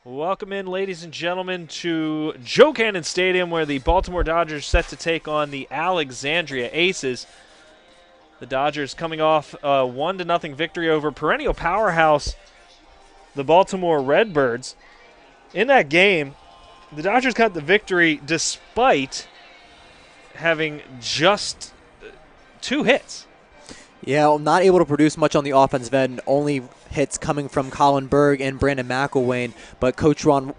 Welcome in, ladies and gentlemen, to Joe Cannon Stadium, where the Baltimore Dodgers set to take on the Alexandria Aces. The Dodgers coming off a 1-0 victory over perennial powerhouse, the Baltimore Redbirds. In that game, the Dodgers got the victory despite having just 2 hits. Yeah, not able to produce much on the offensive end, only hits coming from Colin Berg and Brandon McElwain. But Coach Juan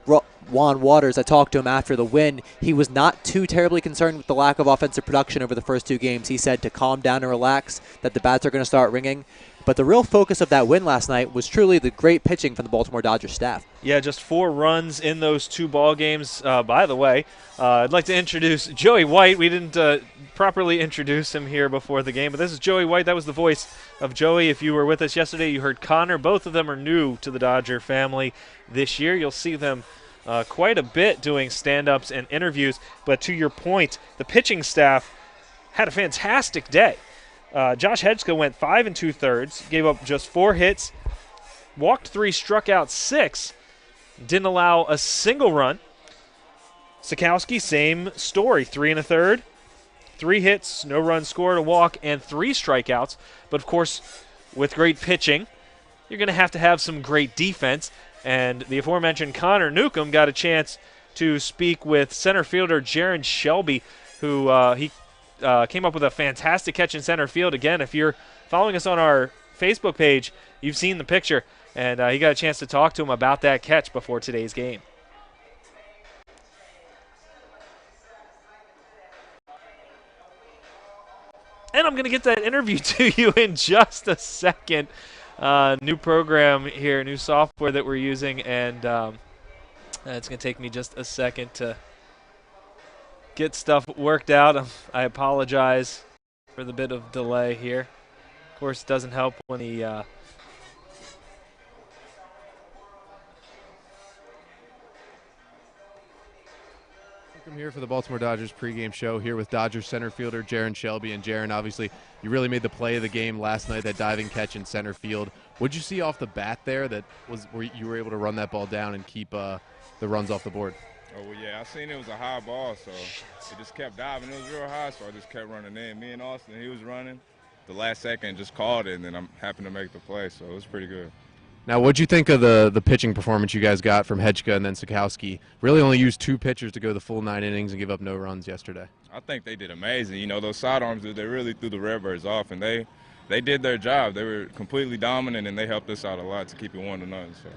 Waters, I talked to him after the win, he was not too terribly concerned with the lack of offensive production over the first 2 games. He said to calm down and relax, that the bats are going to start ringing. But the real focus of that win last night was truly the great pitching from the Baltimore Dodgers staff. Yeah, just 4 runs in those 2 ball games. By the way, I'd like to introduce Joey White. We didn't properly introduce him here before the game, but this is Joey White. That was the voice of Joey. If you were with us yesterday, you heard Connor. Both of them are new to the Dodger family this year. You'll see them quite a bit doing stand-ups and interviews. But to your point, the pitching staff had a fantastic day. Josh Hedgka went 5 2/3, gave up just 4 hits, walked 3, struck out 6, didn't allow a single run. Sikowski, same story, 3 1/3, 3 hits, no runs scored, a walk, and 3 strikeouts. But, of course, with great pitching, you're going to have some great defense. And the aforementioned Connor Newcomb got a chance to speak with center fielder Jaron Shelby, who he came up with a fantastic catch in center field. Again, if you're following us on our Facebook page, you've seen the picture, and he got a chance to talk to him about that catch before today's game. And I'm going to get that interview to you in just a second. New program here, new software that we're using, and it's going to take me just a second to get stuff worked out. I apologize for the bit of delay here. Of course, it doesn't help when the I'm here for the Baltimore Dodgers pregame show here with Dodgers center fielder Jaron Shelby. And Jaron, obviously, you really made the play of the game last night, that diving catch in center field. What'd you see off the bat there that was where you were able to run that ball down and keep the runs off the board? Oh, well, yeah, I seen it was a high ball, so it just kept diving. It was real high, so I just kept running in. Me and Austin, he was running. The last second, just called it, and then I'm happy to make the play, so it was pretty good. Now, what'd you think of the pitching performance you guys got from Hedgka and then Sikowski? Really only used 2 pitchers to go the full 9 innings and give up no runs yesterday. I think they did amazing. You know, those sidearms, they really threw the Redbirds off, and they did their job. They were completely dominant, and they helped us out a lot to keep it 1-0. So.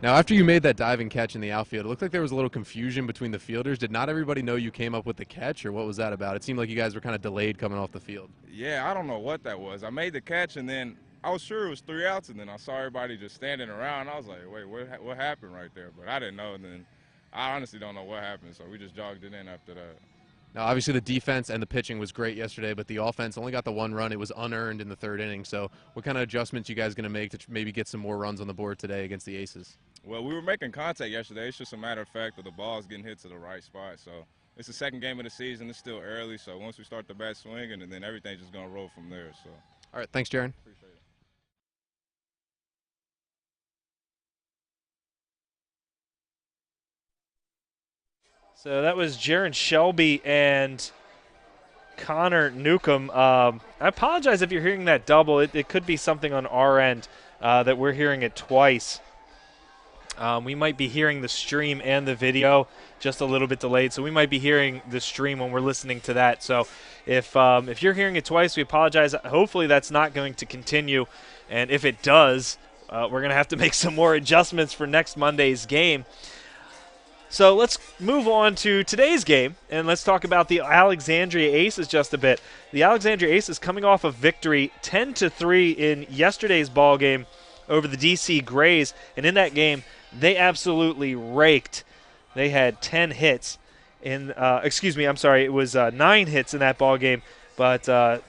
Now, after you made that diving catch in the outfield, it looked like there was a little confusion between the fielders. Did not everybody know you came up with the catch, or what was that about? It seemed like you guys were kind of delayed coming off the field. Yeah, I don't know what that was. I made the catch, and then I was sure it was 3 outs, and then I saw everybody just standing around. I was like, wait, what happened right there? But I didn't know, and then I honestly don't know what happened, so we just jogged it in after that. Now, obviously, the defense and the pitching was great yesterday, but the offense only got the 1 run. It was unearned in the 3rd inning. So what kind of adjustments you guys going to make to maybe get some more runs on the board today against the Aces? Well, we were making contact yesterday. It's just a matter of fact that the ball's getting hit to the right spot. So it's the 2nd game of the season. It's still early, so once we start the bat swinging, and then everything's just going to roll from there. So. All right, thanks, Jaron. Appreciate it. So that was Jaron Shelby and Connor Newcomb. I apologize if you're hearing that double. It could be something on our end that we're hearing it twice. We might be hearing the stream and the video just a little bit delayed, so we might be hearing the stream when we're listening to that. So if you're hearing it twice, we apologize. Hopefully that's not going to continue, and if it does, we're going to have to make some more adjustments for next Monday's game. So let's move on to today's game, and let's talk about the Alexandria Aces just a bit. The Alexandria Aces coming off a victory 10-3 in yesterday's ball game over the DC Grays, and in that game, they absolutely raked. They had 10 hits in it was 9 hits in that ball game, but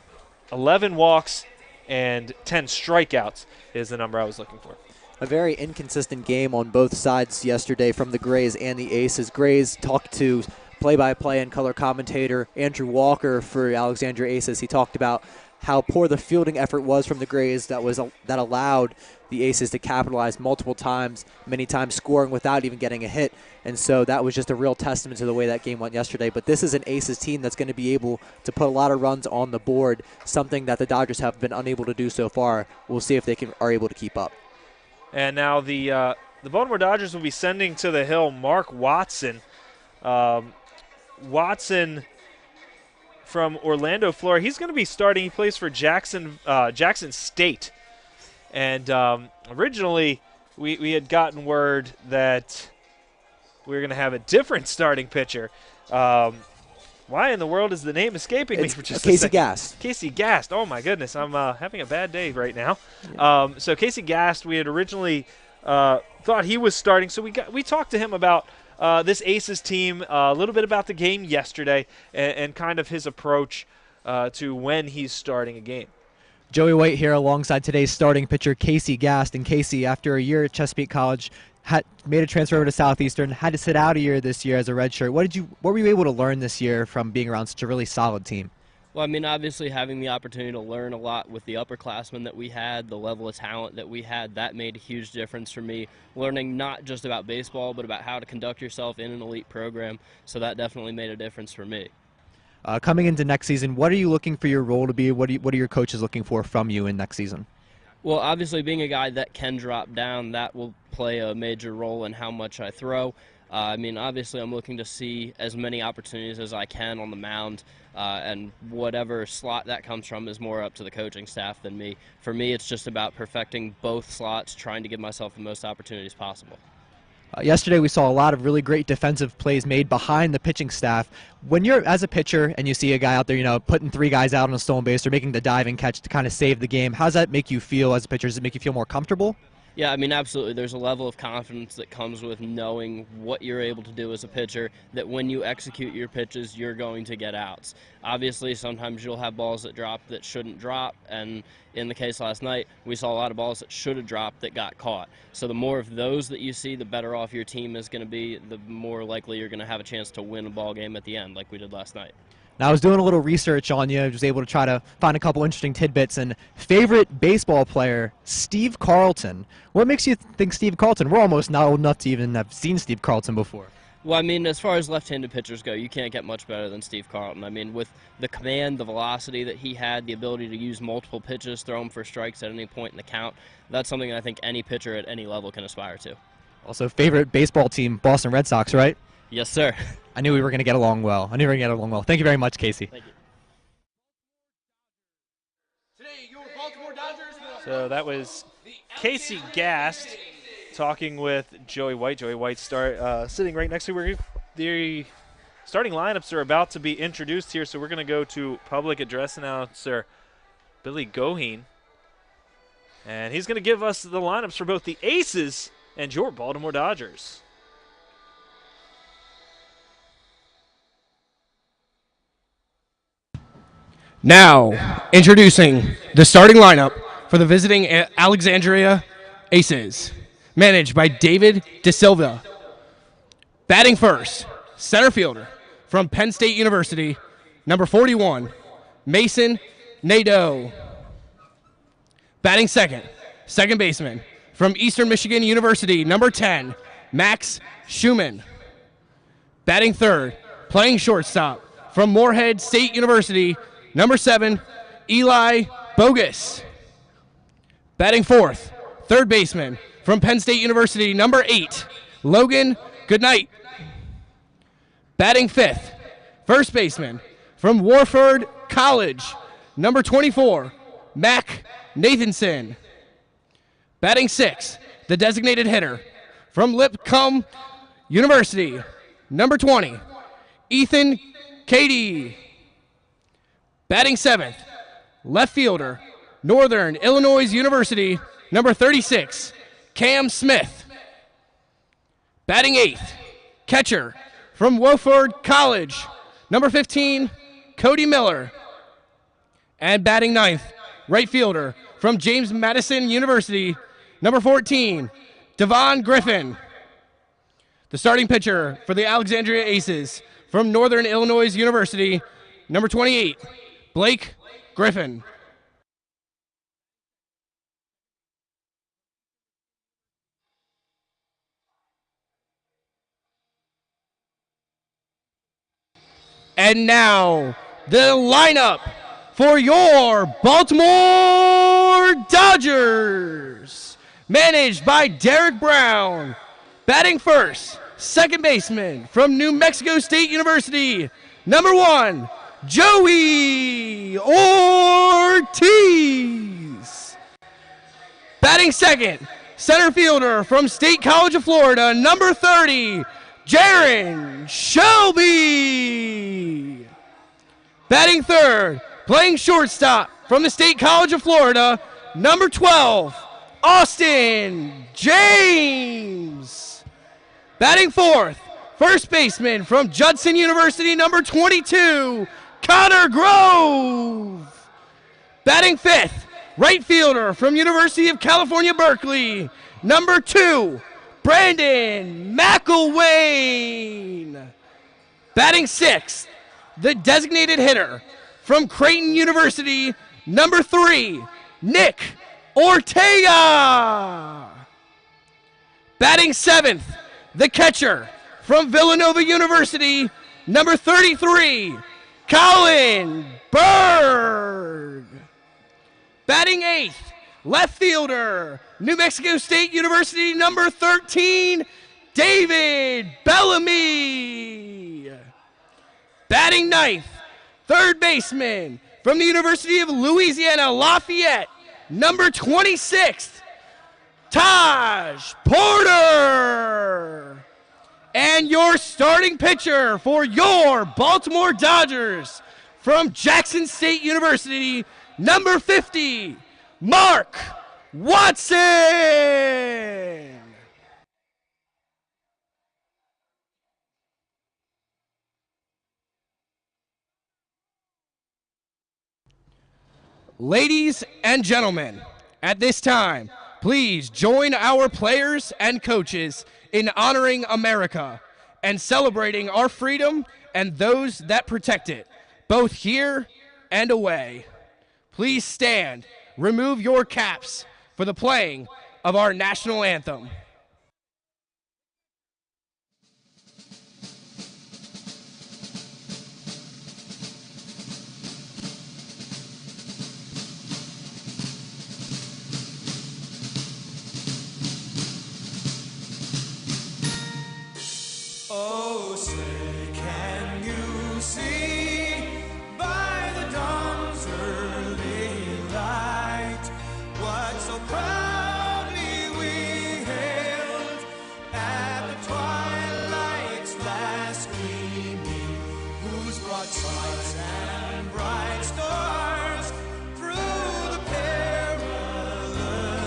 11 walks and 10 strikeouts is the number I was looking for. A very inconsistent game on both sides yesterday from the Grays and the Aces. Grays talked to play-by-play and color commentator Andrew Walker for Alexandria Aces. He talked about how poor the fielding effort was from the Grays that allowed the Aces to capitalize multiple times, many times scoring without even getting a hit. And so that was just a real testament to the way that game went yesterday. But this is an Aces team that's going to be able to put a lot of runs on the board, something that the Dodgers have been unable to do so far. We'll see if they are able to keep up. And now the Baltimore Dodgers will be sending to the hill Mark Watson. Watson from Orlando, Florida. He's going to be starting. He plays for Jackson State. And originally we had gotten word that we were going to have a different starting pitcher. Why in the world is the name escaping me for just a second? Casey Gast. Casey Gast. Oh, my goodness. I'm having a bad day right now. So Casey Gast, we had originally thought he was starting. So we talked to him about this Aces team, a little bit about the game yesterday, and kind of his approach to when he's starting a game. Joey White here alongside today's starting pitcher, Casey Gast. And Casey, after a year at Chesapeake College, made a transfer over to Southeastern, had to sit out a year this year as a redshirt. What were you able to learn this year from being around such a really solid team? Well, I mean, obviously having the opportunity to learn a lot with the upperclassmen that we had, the level of talent that we had, that made a huge difference for me. Learning not just about baseball, but about how to conduct yourself in an elite program. So that definitely made a difference for me. Coming into next season, what are you looking for your role to be? What are your coaches looking for from you in next season? Well, obviously being a guy that can drop down, that will play a major role in how much I throw. I mean, obviously I'm looking to see as many opportunities as I can on the mound, and whatever slot that comes from is more up to the coaching staff than me. For me, it's just about perfecting both slots, trying to give myself the most opportunities possible. Yesterday we saw a lot of really great defensive plays made behind the pitching staff. When you're as a pitcher and you see a guy out there, putting 3 guys out on a stolen base or making the diving catch to kind of save the game, how does that make you feel as a pitcher? Does it make you feel more comfortable? Yeah, I mean, absolutely. There's a level of confidence that comes with knowing what you're able to do as a pitcher, that when you execute your pitches, you're going to get outs. Obviously, sometimes you'll have balls that drop that shouldn't drop, and in the case last night, we saw a lot of balls that should have dropped that got caught. So the more of those that you see, the better off your team is going to be, the more likely you're going to have a chance to win a ball game at the end, like we did last night. Now, I was doing a little research on you. I was able to try to find a couple interesting tidbits. And favorite baseball player, Steve Carlton. What makes you think Steve Carlton? We're almost not old enough to even have seen Steve Carlton before. Well, I mean, as far as left-handed pitchers go, you can't get much better than Steve Carlton. I mean, with the command, the velocity that he had, the ability to use multiple pitches, throw them for strikes at any point in the count, that's something I think any pitcher at any level can aspire to. Also, favorite baseball team, Boston Red Sox, right? Yes, sir. I knew we were going to get along well. Thank you very much, Casey. Thank you. So that was Casey Gast talking with Joey White. Joey White sitting right next to where the starting lineups are about to be introduced here. So we're going to go to public address announcer Billy Goheen. And he's going to give us the lineups for both the Aces and your Baltimore Dodgers. Now, introducing the starting lineup for the visiting Alexandria Aces, managed by David DeSilva. Batting first, center fielder from Penn State University, number 41, Mason Nadeau. Batting second, second baseman from Eastern Michigan University, number 10, Max Schumann. Batting third, playing shortstop from Morehead State University, number 7, Eli Bogus. Batting fourth, third baseman from Penn State University, number 8, Logan Goodnight. Batting fifth, first baseman from Warford College, number 24, Mac Nathanson. Batting sixth, the designated hitter from Lipscomb University, number 20, Ethan Cady. Batting seventh, left fielder, Northern Illinois University, number 36, Cam Smith. Batting eighth, catcher from Wofford College, number 15, Cody Miller. And batting ninth, right fielder from James Madison University, number 14, Devon Griffin. The starting pitcher for the Alexandria Aces from Northern Illinois University, number 28, Blake Griffin. And now, the lineup for your Baltimore Dodgers, managed by Derek Brown. Batting first, second baseman from New Mexico State University, number 1, Joey Ortiz. Batting second, center fielder from State College of Florida, number 30, Jaron Shelby. Batting third, playing shortstop from the State College of Florida, number 12, Austin James. Batting fourth, first baseman from Judson University, number 22, Connor Grove. Batting fifth, right fielder from University of California, Berkeley, number 2, Brandon McElwain. Batting sixth, the designated hitter from Creighton University, number 3, Nick Ortega. Batting seventh, the catcher from Villanova University, number 33, Colin Berg. Batting eighth, left fielder, New Mexico State University, number 13, David Bellamy. Batting ninth, third baseman from the University of Louisiana Lafayette, number 26, Taj Porter. And your starting pitcher for your Baltimore Dodgers from Jackson State University, number 50, Mark Watson. Ladies and gentlemen, at this time, please join our players and coaches in honoring America and celebrating our freedom and those that protect it, both here and away. Please stand, remove your caps for the playing of our national anthem. Oh, say, can you see by the dawn's early light what so proudly we hailed at the twilight's last gleaming, whose broad stripes and bright stars through the perilous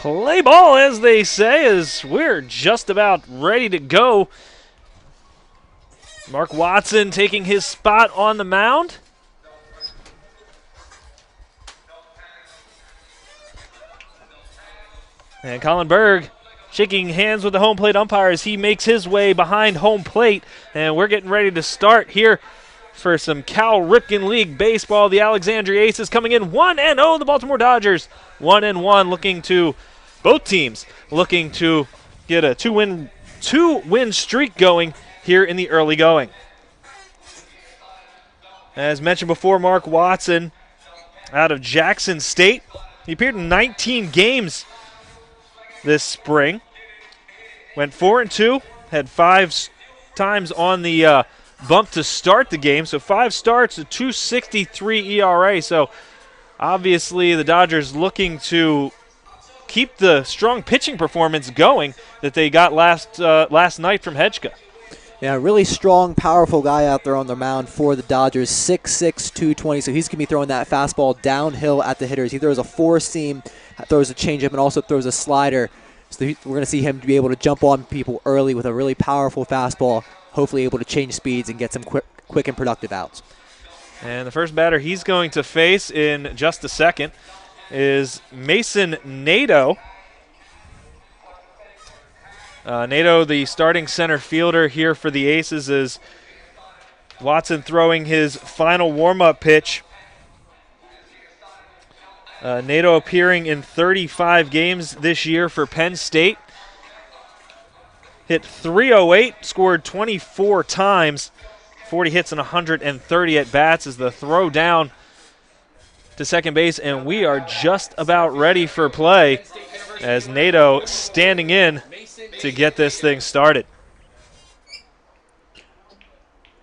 Play ball, as they say, as we're just about ready to go. Mark Watson taking his spot on the mound. And Colin Berg shaking hands with the home plate umpire as he makes his way behind home plate. And we're getting ready to start here for some Cal Ripken League baseball. The Alexandria Aces coming in 1-0. The Baltimore Dodgers 1-1, looking to both teams looking to get a two-win streak going here in the early going. As mentioned before, Mark Watson out of Jackson State. He appeared in 19 games this spring. Went 4-2, had 5 times on the bump to start the game. So 5 starts, a 2.63 ERA. So obviously the Dodgers looking to keep the strong pitching performance going that they got last night from Hedgka. Yeah, really strong, powerful guy out there on the mound for the Dodgers, 6'6", 220, so he's going to be throwing that fastball downhill at the hitters. He throws a four-seam, throws a changeup, and also throws a slider. So we're going to see him be able to jump on people early with a really powerful fastball, hopefully able to change speeds and get some quick and productive outs. And the first batter he's going to face in just a second is Mason Nadeau. Nadeau, the starting center fielder here for the Aces, is Watson throwing his final warm-up pitch. Nadeau appearing in 35 games this year for Penn State. Hit .308, scored 24 times, 40 hits and 130 at-bats as the throw down to second base, and we are just about ready for play as Nadeau standing in to get this thing started.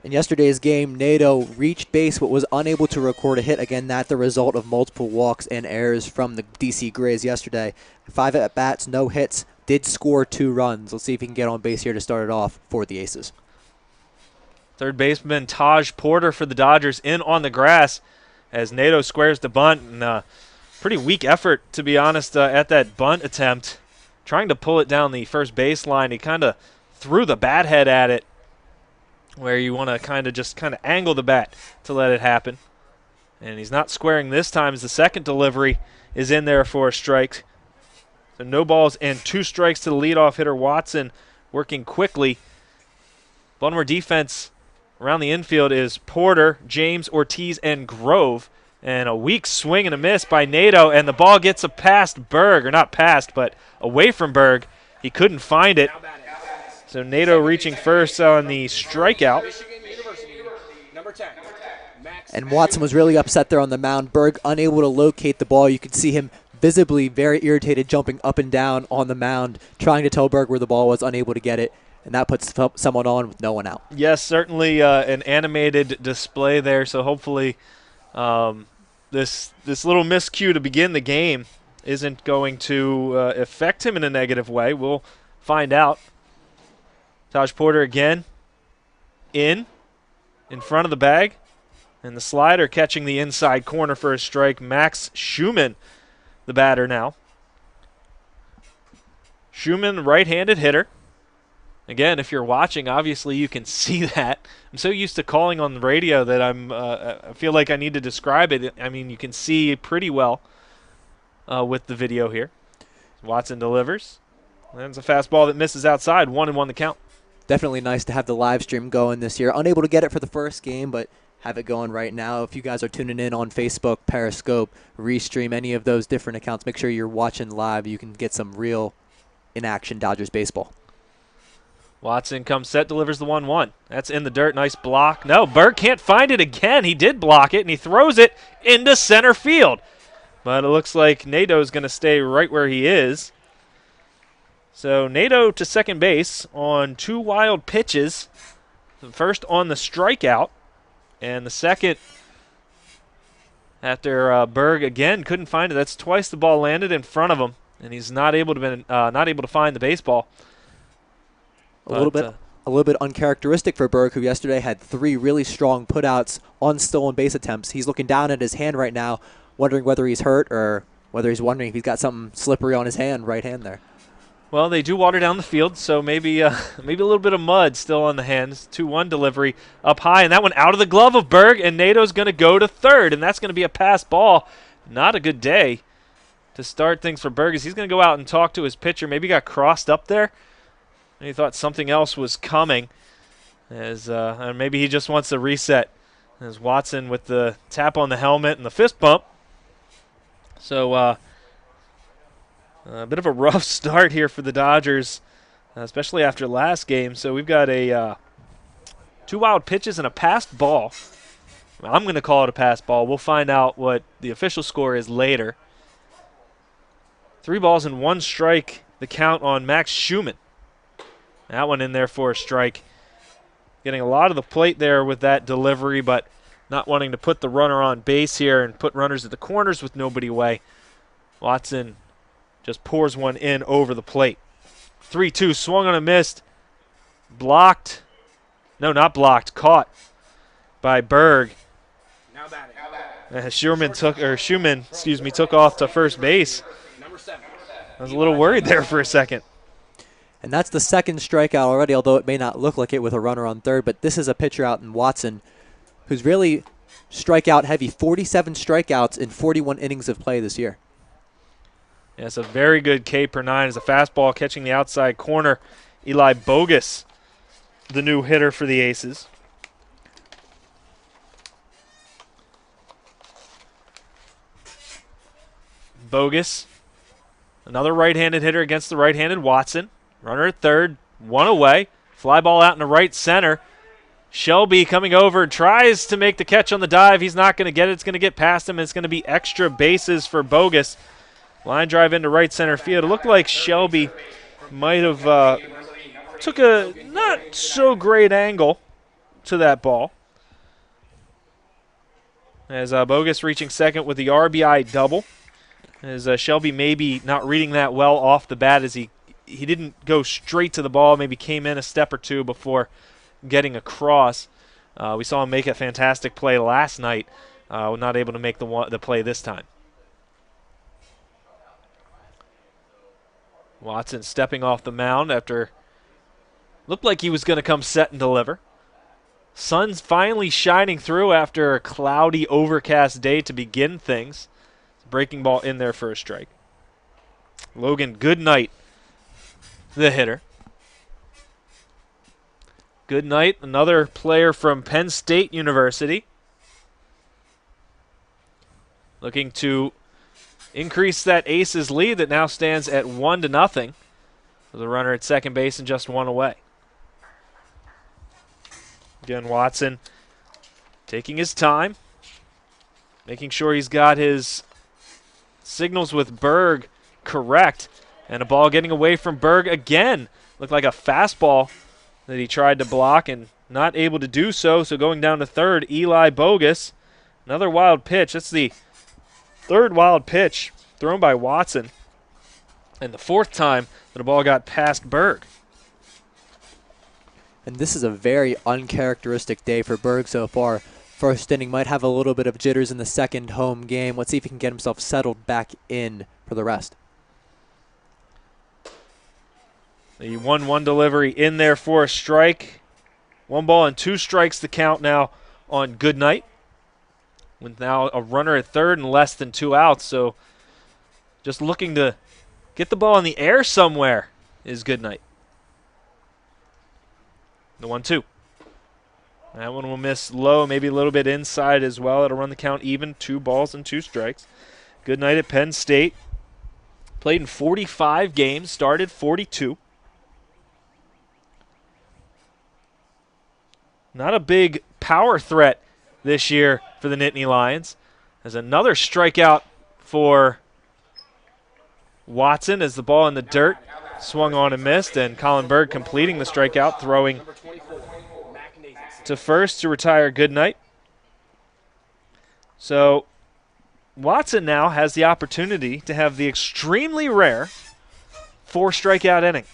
In yesterday's game, Nadeau reached base but was unable to record a hit. Again, that's the result of multiple walks and errors from the DC Grays yesterday. 5 at-bats, no hits, did score 2 runs. Let's see if he can get on base here to start it off for the Aces. Third baseman Taj Porter for the Dodgers in on the grass as Nadeau squares the bunt. And pretty weak effort, to be honest, at that bunt attempt. Trying to pull it down the first baseline. He kind of threw the bat head at it, where you want to kind of angle the bat to let it happen. And he's not squaring this time as the second delivery is in there for a strike. So no balls and 2 strikes to the leadoff hitter Watson, working quickly. Baltimore defense around the infield is Porter, James, Ortiz, and Grove. And a weak swing and a miss by Nadeau, and the ball gets past Berg, or not past, but away from Berg. He couldn't find it. So Nadeau reaching first on the strikeout. And Watson was really upset there on the mound. Berg unable to locate the ball. You could see him visibly very irritated, jumping up and down on the mound, trying to tell Berg where the ball was, unable to get it. And that puts someone on with no one out. Yes, certainly an animated display there. So hopefully this little miscue to begin the game isn't going to affect him in a negative way. We'll find out. Taj Porter again in front of the bag. And the slider catching the inside corner for a strike. Max Schumann, the batter now. Schumann, right-handed hitter. Again, if you're watching, obviously you can see that. I'm so used to calling on the radio that I feel like I need to describe it. I mean, you can see pretty well with the video here. Watson delivers. Lands a fastball that misses outside. 1-1 the count. Definitely nice to have the live stream going this year. Unable to get it for the first game, but have it going right now. If you guys are tuning in on Facebook, Periscope, Restream, any of those different accounts, make sure you're watching live. You can get some real in-action Dodgers baseball. Watson comes set, delivers the 1-1. That's in the dirt. Nice block. No, Berg can't find it again. He did block it, and he throws it into center field. But it looks like Nadeau's going to stay right where he is. So Nadeau to second base on 2 wild pitches. The first on the strikeout, and the second after Berg again couldn't find it. That's twice the ball landed in front of him, and he's not able to find the baseball. A little bit uncharacteristic for Berg, who yesterday had 3 really strong putouts on stolen base attempts. He's looking down at his hand right now, wondering whether he's hurt or whether he's wondering if he's got something slippery on his right hand there. Well, they do water down the field, so maybe maybe a little bit of mud still on the hands. 2-1 delivery up high, and that one out of the glove of Berg, and Nato's going to go to third, and that's going to be a pass ball. Not a good day to start things for Berg, as he's going to go out and talk to his pitcher. Maybe got crossed up there, and he thought something else was coming, as maybe he just wants to reset. As Watson with the tap on the helmet and the fist bump. So a bit of a rough start here for the Dodgers, especially after last game. So we've got a 2 wild pitches and a passed ball. I'm going to call it a passed ball. We'll find out what the official score is later. 3 balls and 1 strike, the count on Max Schumann. That one in there for a strike. Getting a lot of the plate there with that delivery, but not wanting to put the runner on base here and put runners at the corners with nobody away. Watson just pours one in over the plate. 3-2, swung on a missed. Blocked. No, not blocked. Caught by Berg. Schumann took off to first base. I was a little worried there for a second. And that's the second strikeout already, although it may not look like it with a runner on third. But this is a pitcher out in Watson who's really strikeout heavy. 47 strikeouts in 41 innings of play this year. Yeah, it's a very good K per 9 as a fastball catching the outside corner. Eli Bogus, the new hitter for the Aces. Bogus, another right-handed hitter against the right-handed Watson. Runner at third, 1 away. Fly ball out into right center. Shelby coming over, tries to make the catch on the dive. He's not going to get it. It's going to get past him. It's going to be extra bases for Bogus. Line drive into right center field. It looked like Shelby might have took a not so great angle to that ball. As Bogus reaching second with the RBI double. As Shelby maybe not reading that well off the bat, as he didn't go straight to the ball, maybe came in a step or two before getting across. We saw him make a fantastic play last night. Not able to make the play this time. Watson stepping off the mound after looked like he was going to come set and deliver. Sun's finally shining through after a cloudy, overcast day to begin things. Breaking ball in there for a strike. Logan Goodnight, the hitter. Goodnight, another player from Penn State University. Looking to increase that Aces lead that now stands at 1-0. With a runner at second base and just 1 away. Again, Watson taking his time, making sure he's got his signals with Berg correct, and a ball getting away from Berg again. Looked like a fastball that he tried to block and not able to do so. So going down to third, Eli Bogus. Another wild pitch. That's the third wild pitch thrown by Watson, and the 4th time that a ball got past Berg. And this is a very uncharacteristic day for Berg so far. First inning might have a little bit of jitters in the second home game. Let's see if he can get himself settled back in for the rest. The 1-1 delivery in there for a strike. 1 ball and 2 strikes the count now on Goodnight. With now a runner at third and less than 2 outs. So just looking to get the ball in the air somewhere is Goodnight. The 1-2. That one will miss low, maybe a little bit inside as well. It'll run the count even, 2 balls and 2 strikes. Goodnight at Penn State. Played in 45 games, started 42. Not a big power threat this year for the Nittany Lions. There's another strikeout for Watson as the ball in the dirt swung on and missed, and Colin Berg completing the strikeout, throwing to first to retire Goodnight. So Watson now has the opportunity to have the extremely rare 4 strikeout inning,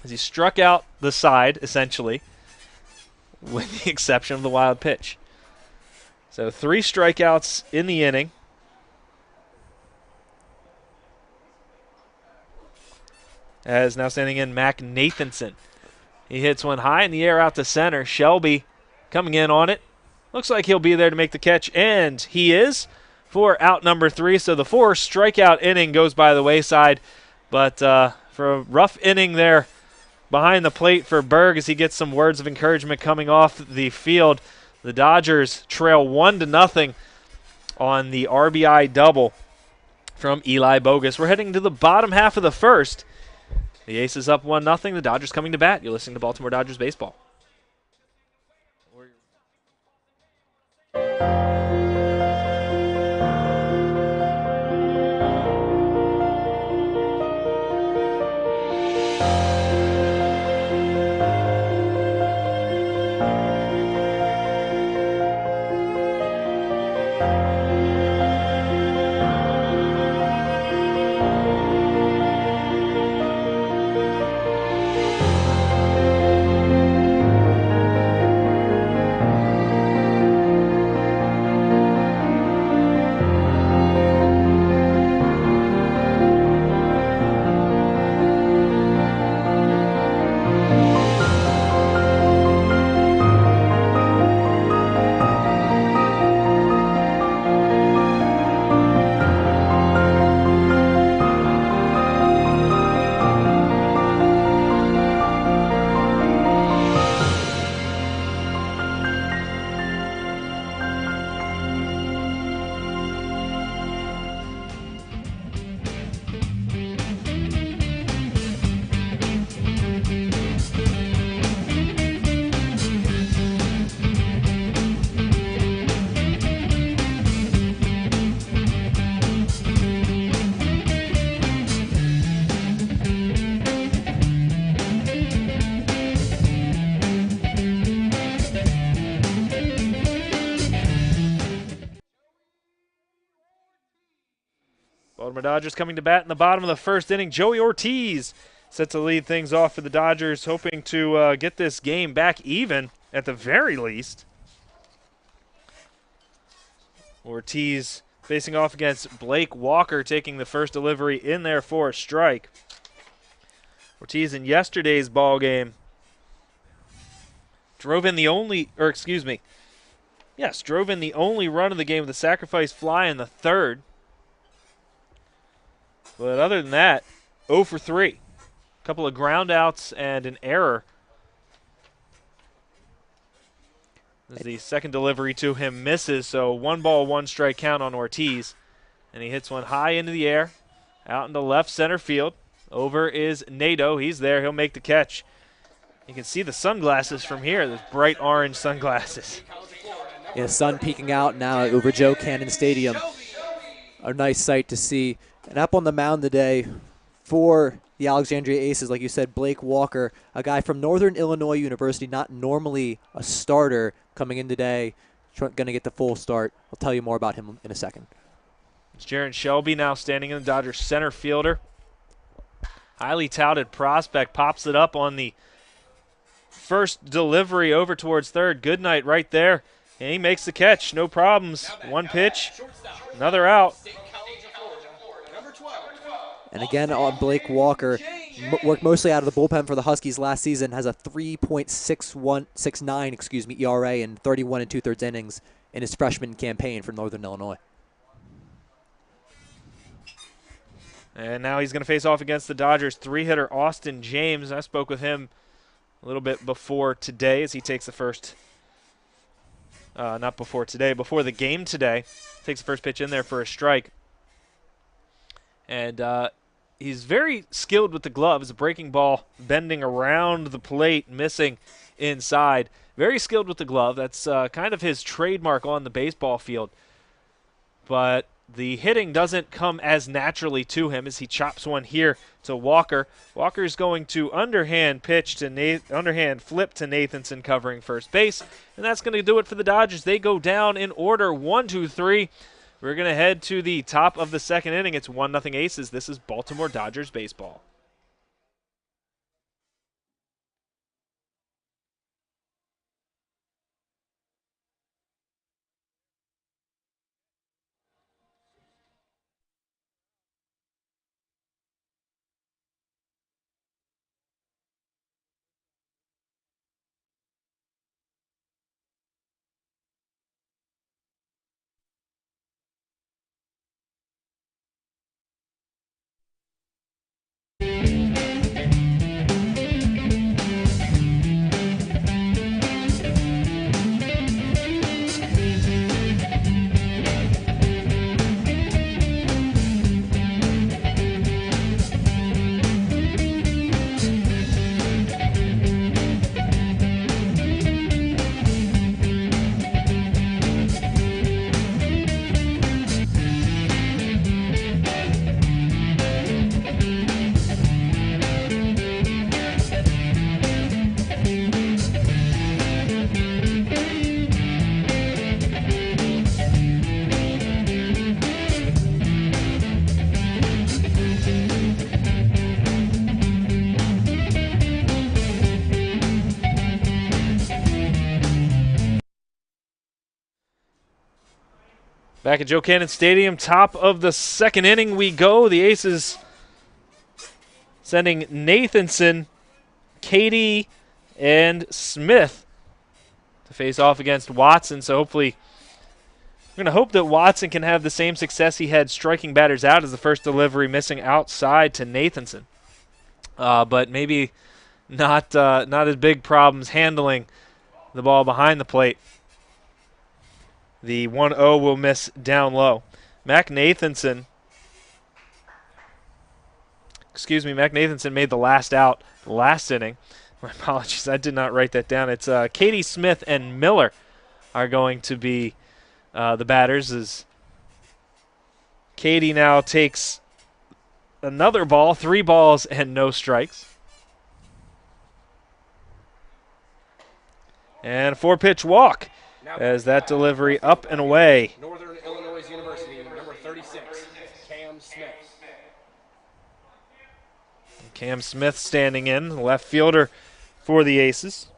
as he struck out the side, essentially, with the exception of the wild pitch. So 3 strikeouts in the inning. as now standing in Mac Nathanson. He hits one high in the air out to center. Shelby coming in on it. Looks like he'll be there to make the catch, and he is for out number 3. So the 4 strikeout inning goes by the wayside. But for a rough inning there behind the plate for Berg as he gets some words of encouragement coming off the field. The Dodgers trail 1-0 on the RBI double from Eli Bogus. We're heading to the bottom half of the first. The Aces up 1-0. The Dodgers coming to bat. You're listening to Baltimore Dodgers baseball. Baltimore Dodgers coming to bat in the bottom of the first inning. Joey Ortiz set to lead things off for the Dodgers, hoping to get this game back even at the very least. Ortiz facing off against Blake Walker, taking the first delivery in there for a strike. Ortiz in yesterday's ball game drove in the only run of the game with a sacrifice fly in the third. But other than that, 0 for 3. A couple of ground outs and an error. As the second delivery to him misses, so 1 ball, 1 strike count on Ortiz. And he hits one high into the air, out into left center field. Over is Nato. He's there. He'll make the catch. You can see the sunglasses from here, those bright orange sunglasses. Yeah, sun peeking out now over Joe Cannon Stadium. A nice sight to see. And up on the mound today for the Alexandria Aces, like you said, Blake Walker, a guy from Northern Illinois University, not normally a starter, coming in today, going to get the full start. I'll tell you more about him in a second. It's Jaron Shelby now standing in the Dodgers center fielder. Highly touted prospect, pops it up on the first delivery over towards third. Good night right there. And he makes the catch. No problems. One pitch, another out. And again on Blake Walker, worked mostly out of the bullpen for the Huskies last season, has a 3.69 ERA in 31 2/3 innings in his freshman campaign for Northern Illinois. And now he's going to face off against the Dodgers 3-hitter Austin James. I spoke with him a little bit before today as he takes the first, not before today, before the game today. Takes the first pitch in there for a strike. And he's very skilled with the glove. It's a breaking ball bending around the plate, missing inside. Very skilled with the glove. That's kind of his trademark on the baseball field. But the hitting doesn't come as naturally to him as he chops one here to Walker. Walker's going to underhand flip to Nathanson covering first base. And that's going to do it for the Dodgers. They go down in order 1, 2, 3. We're going to head to the top of the second inning. It's 1-0 Aces. This is Baltimore Dodgers baseball. Back at Joe Cannon Stadium, top of the second inning we go. The Aces sending Nathanson, Katie, and Smith to face off against Watson. So hopefully, we're going to hope that Watson can have the same success he had striking batters out as the first delivery, missing outside to Nathanson. But maybe not as big problems handling the ball behind the plate. The 1-0 will miss down low. Mac Nathanson made the last out last inning. My apologies, I did not write that down. It's Katie Smith and Miller are going to be the batters, as Katie now takes another ball, 3 balls and no strikes. And a 4-pitch walk as that delivery up and away. Northern Illinois University, number 36, Cam Smith. Cam Smith standing in, left fielder for the Aces.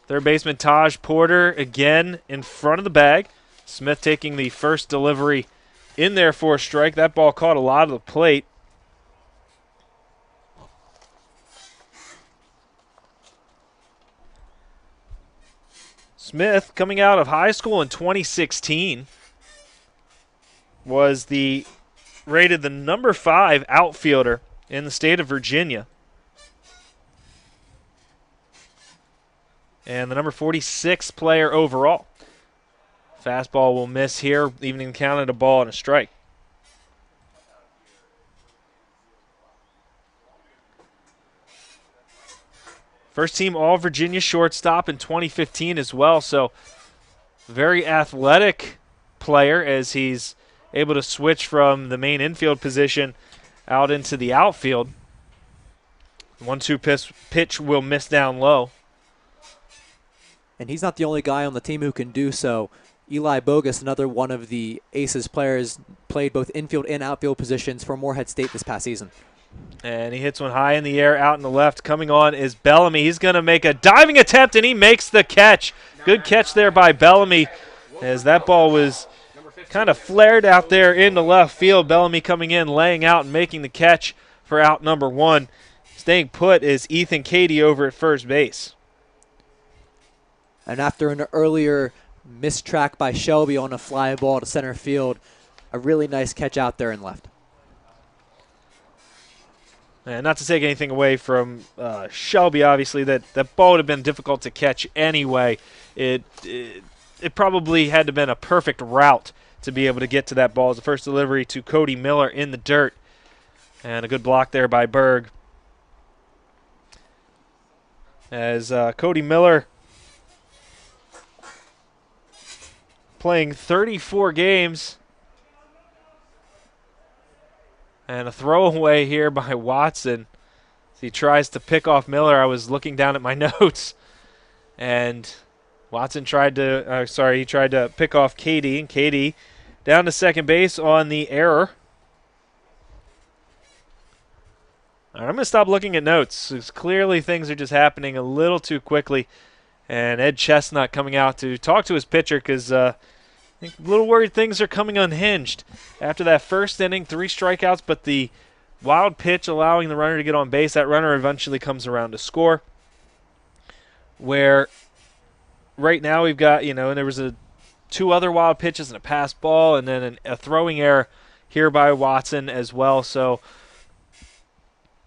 Third baseman Taj Porter again in front of the bag. Smith taking the first delivery in there for a strike. That ball caught a lot of the plate. Smith, coming out of high school in 2016, was rated the number 5 outfielder in the state of Virginia. And the number 46 player overall. Fastball will miss here, evening count at a ball and a strike. First team All-Virginia shortstop in 2015 as well, so very athletic player as he's able to switch from the main infield position out into the outfield. 1-2 pitch will miss down low. And he's not the only guy on the team who can do so. Eli Bogus, another one of the Aces players, played both infield and outfield positions for Morehead State this past season. And he hits one high in the air out in the left. Coming on is Bellamy. He's going to make a diving attempt, and he makes the catch. Good catch there by Bellamy as that ball was kind of flared out there into left field. Bellamy coming in, laying out, and making the catch for out number 1. Staying put is Ethan Cady over at first base. And after an earlier missed track by Shelby on a fly ball to center field, a really nice catch out there and left. And not to take anything away from Shelby, obviously, that ball would have been difficult to catch anyway. It probably had to have been a perfect route to be able to get to that ball. As the first delivery to Cody Miller in the dirt. And a good block there by Berg. As Cody Miller, playing 34 games. And a throwaway here by Watson. As he tries to pick off Miller. I was looking down at my notes. And Watson tried to pick off Katie. And Katie down to second base on the error. All right, I'm going to stop looking at notes. Because clearly things are just happening a little too quickly. And Ed Chestnut coming out to talk to his pitcher because I think a little worried things are coming unhinged. After that first inning, 3 strikeouts, but the wild pitch allowing the runner to get on base, that runner eventually comes around to score. Where right now we've got, and there was 2 other wild pitches and a pass ball and then a throwing error here by Watson as well. So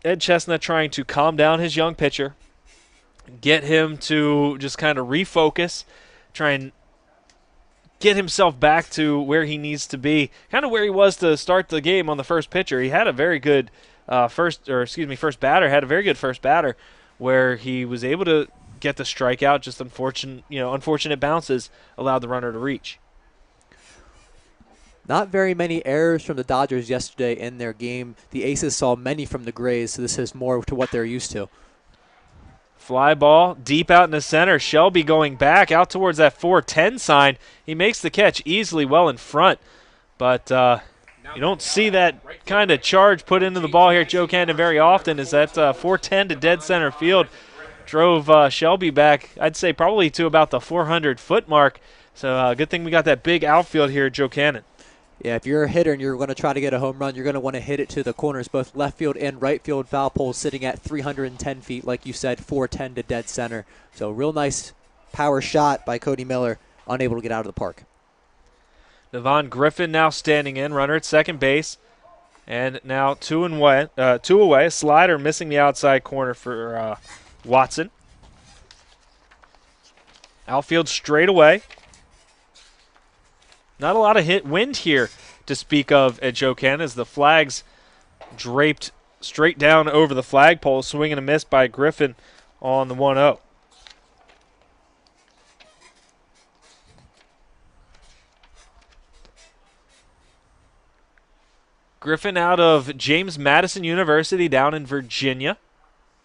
Ed Chestnut trying to calm down his young pitcher, get him to just kind of refocus, try and get himself back to where he needs to be, kind of where he was to start the game on the first pitcher. He had a very good first batter, had a very good first batter where he was able to get the strikeout, just unfortunate bounces allowed the runner to reach. Not very many errors from the Dodgers yesterday in their game. The Aces saw many from the Grays, so this is more to what they're used to. Fly ball deep out in the center. Shelby going back out towards that 410 sign. He makes the catch easily well in front. But You don't see that kind of charge put into the ball here at Joe Cannon very often, as that 410 to dead center field drove Shelby back, I'd say probably to about the 400-foot mark. So good thing we got that big outfield here at Joe Cannon. Yeah, if you're a hitter and you're going to try to get a home run, you're going to want to hit it to the corners, both left field and right field. Foul pole sitting at 310 feet, like you said, 410 to dead center. So real nice power shot by Cody Miller, unable to get out of the park. Devon Griffin now standing in, runner at second base. And now two away. A slider missing the outside corner for Watson. Outfield straight away. Not a lot of wind here to speak of at Joe Cannon, as the flags draped straight down over the flagpole. Swing and a miss by Griffin on the 1-0. Griffin out of James Madison University down in Virginia.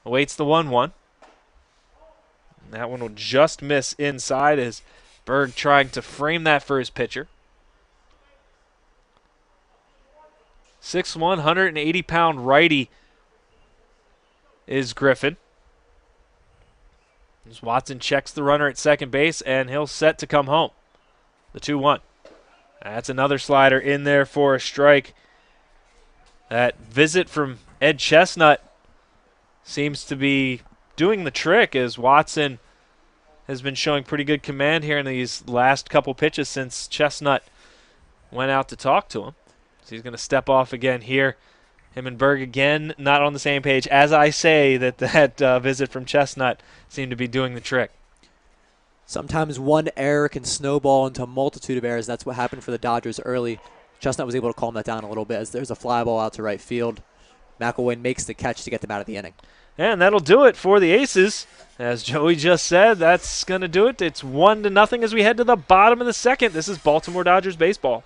Awaits the 1-1. That one will just miss inside as Berg trying to frame that for his pitcher. 6'1", 180-pound righty is Griffin. As Watson checks the runner at second base, and he'll set to come home. The 2-1. That's another slider in there for a strike. That visit from Ed Chestnut seems to be doing the trick, as Watson has been showing pretty good command here in these last couple pitches since Chestnut went out to talk to him. So he's going to step off again here. Him and Berg again not on the same page. As I say that visit from Chestnut seemed to be doing the trick. Sometimes one error can snowball into a multitude of errors. That's what happened for the Dodgers early. Chestnut was able to calm that down a little bit, as there's a fly ball out to right field. McElwain makes the catch to get them out of the inning. And that'll do it for the Aces. As Joey just said, that's going to do it. It's 1-0 as we head to the bottom of the second. This is Baltimore Dodgers baseball.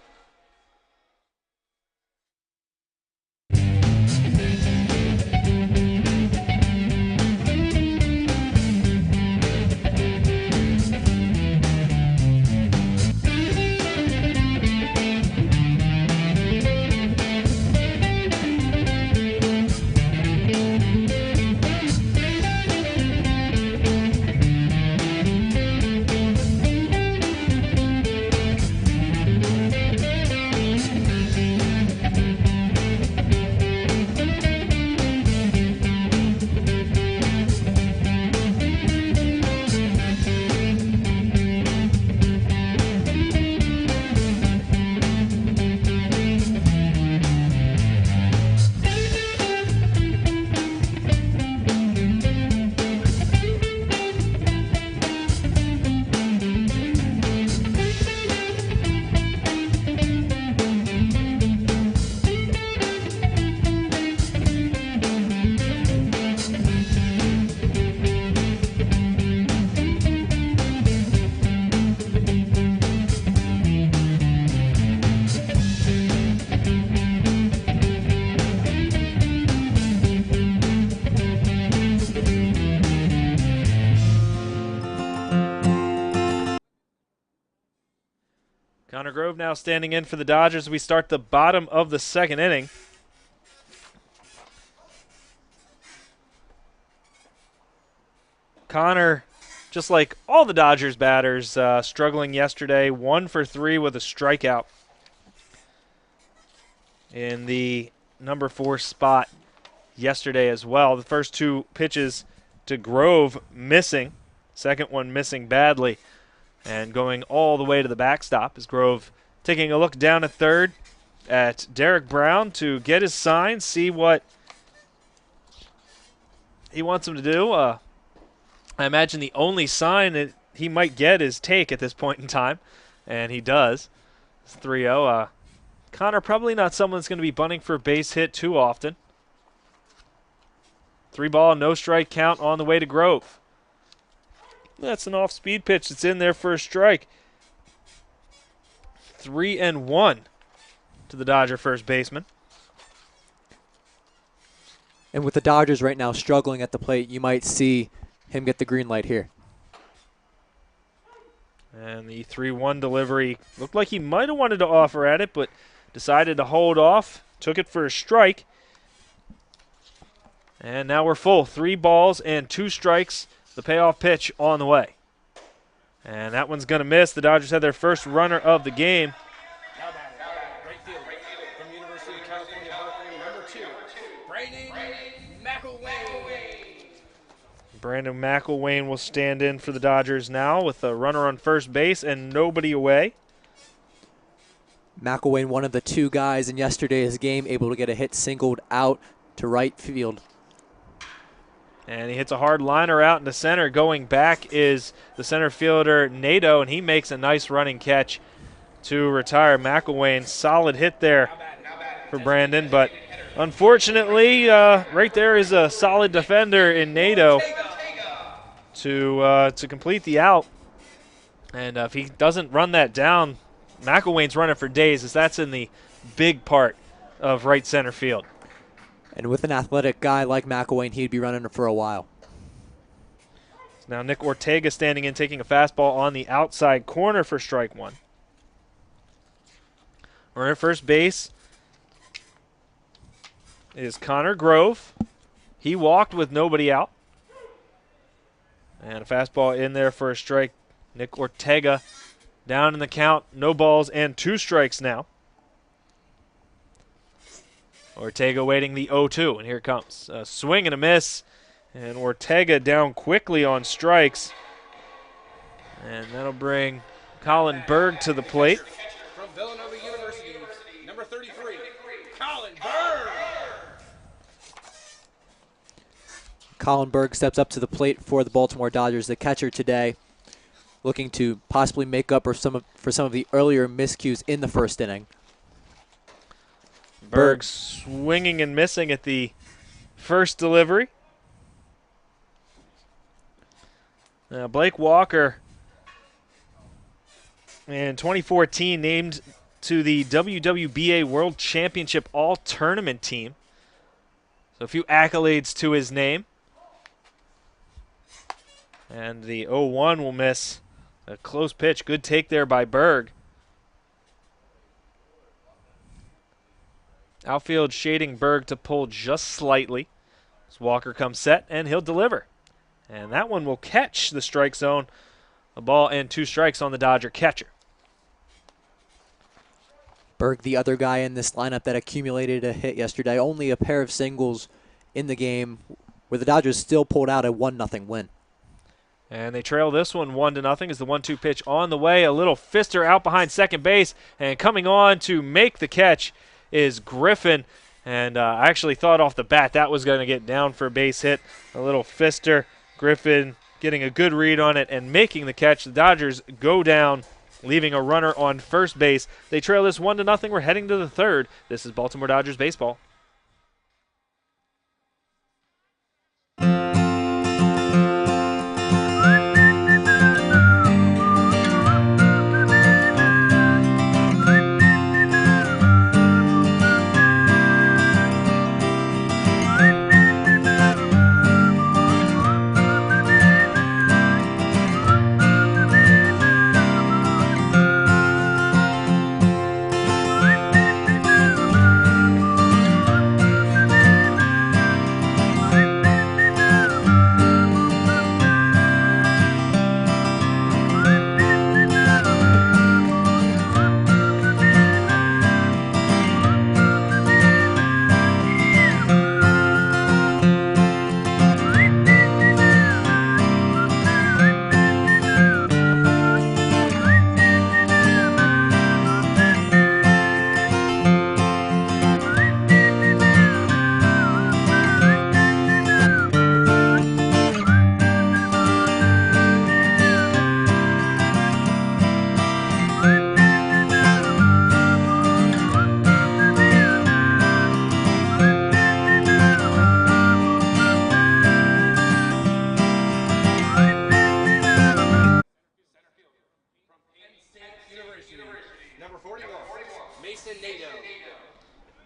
Connor Grove now standing in for the Dodgers. We start the bottom of the second inning. Connor, just like all the Dodgers batters, struggling yesterday. 1 for 3 with a strikeout in the number 4 spot yesterday as well. The first 2 pitches to Grove missing. Second one missing badly. And going all the way to the backstop is Grove taking a look down at third at Derek Brown to get his sign, see what he wants him to do. I imagine the only sign that he might get is take at this point in time, and he does. It's 3-0. Connor probably not someone that's going to be bunting for a base hit too often. 3-ball, no strike count on the way to Grove. That's an off-speed pitch that's in there for a strike. 3-1 to the Dodger first baseman. And with the Dodgers right now struggling at the plate, you might see him get the green light here. And the 3-1 delivery looked like he might have wanted to offer at it, but decided to hold off, took it for a strike. And now we're full. 3 balls and 2 strikes. The payoff pitch on the way. And that one's going to miss. The Dodgers had their first runner of the game. Right field from University of California, Berkeley, number 2, Brandon McElwain. Brandon McElwain will stand in for the Dodgers now with a runner on first base and nobody away. McElwain, one of the 2 guys in yesterday's game, able to get a hit singled out to right field. And he hits a hard liner out into center. Going back is the center fielder, Nato, and he makes a nice running catch to retire McElwain. Solid hit there for Brandon, but unfortunately, right there is a solid defender in Nato to complete the out. And if he doesn't run that down, McElwain's running for days, as that's in the big part of right center field. And with an athletic guy like McElwain, he'd be running for a while. Now Nick Ortega standing in, taking a fastball on the outside corner for strike 1. Runner at first base is Connor Grove. He walked with nobody out. And a fastball in there for a strike. Nick Ortega down in the count. No balls and 2 strikes now. Ortega waiting the 0-2, and here it comes. A swing and a miss, and Ortega down quickly on strikes. And that'll bring Colin Berg to the plate. From Villanova University, number 33, Colin Berg. Colin Berg steps up to the plate for the Baltimore Dodgers, the catcher today, looking to possibly make up for some of the earlier miscues in the first inning. Berg swinging and missing at the first delivery. Now Blake Walker in 2014 named to the WWBA World Championship All-Tournament team. So a few accolades to his name. And the 0-1 will miss. A close pitch. Good take there by Berg. Outfield shading Berg to pull just slightly. As Walker comes set, and he'll deliver. And that one will catch the strike zone. A ball and 2 strikes on the Dodger catcher. Berg, the other guy in this lineup that accumulated a hit yesterday, only a pair of singles in the game, where the Dodgers still pulled out a 1-0 win. And they trail this one 1-0 as the 1-2 pitch on the way. A little fister out behind second base, and coming on to make the catch is Griffin. And I actually thought off the bat that was going to get down for a base hit. A little fister. Griffin getting a good read on it and making the catch. The Dodgers go down, leaving a runner on first base. They trail this 1-0. We're heading to the 3rd. This is Baltimore Dodgers baseball.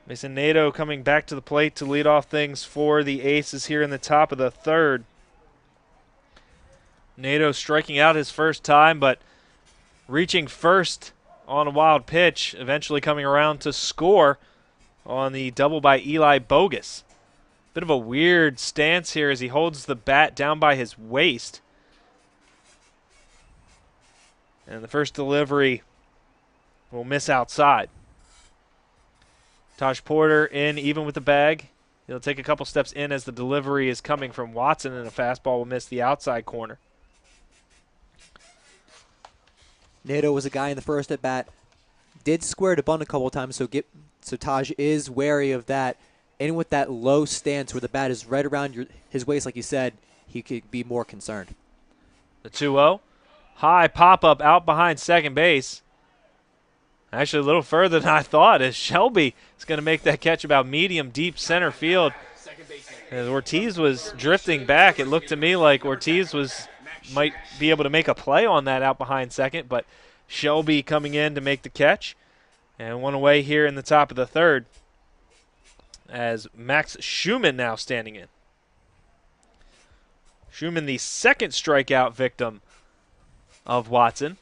Mason Nato coming back to the plate to lead off things for the Aces here in the top of the 3rd. Nato striking out his first time, but reaching first on a wild pitch, eventually coming around to score on the double by Eli Bogus. Bit of a weird stance here as he holds the bat down by his waist. And the first delivery will miss outside. Taj Porter in even with the bag. He'll take a couple steps in as the delivery is coming from Watson, and a fastball will miss the outside corner. Nato was a guy in the first at bat. Did square to bunt a couple of times, so Taj is wary of that. And with that low stance where the bat is right around his waist, like you said, he could be more concerned. The 2-0. High pop-up out behind second base. Actually, a little further than I thought, as Shelby is going to make that catch about medium deep center field. As Ortiz was drifting back, it looked to me like Ortiz might be able to make a play on that out behind second, but Shelby coming in to make the catch. And one away here in the top of the third, as Max Schumann now standing in. Schumann, the second strikeout victim of Watson.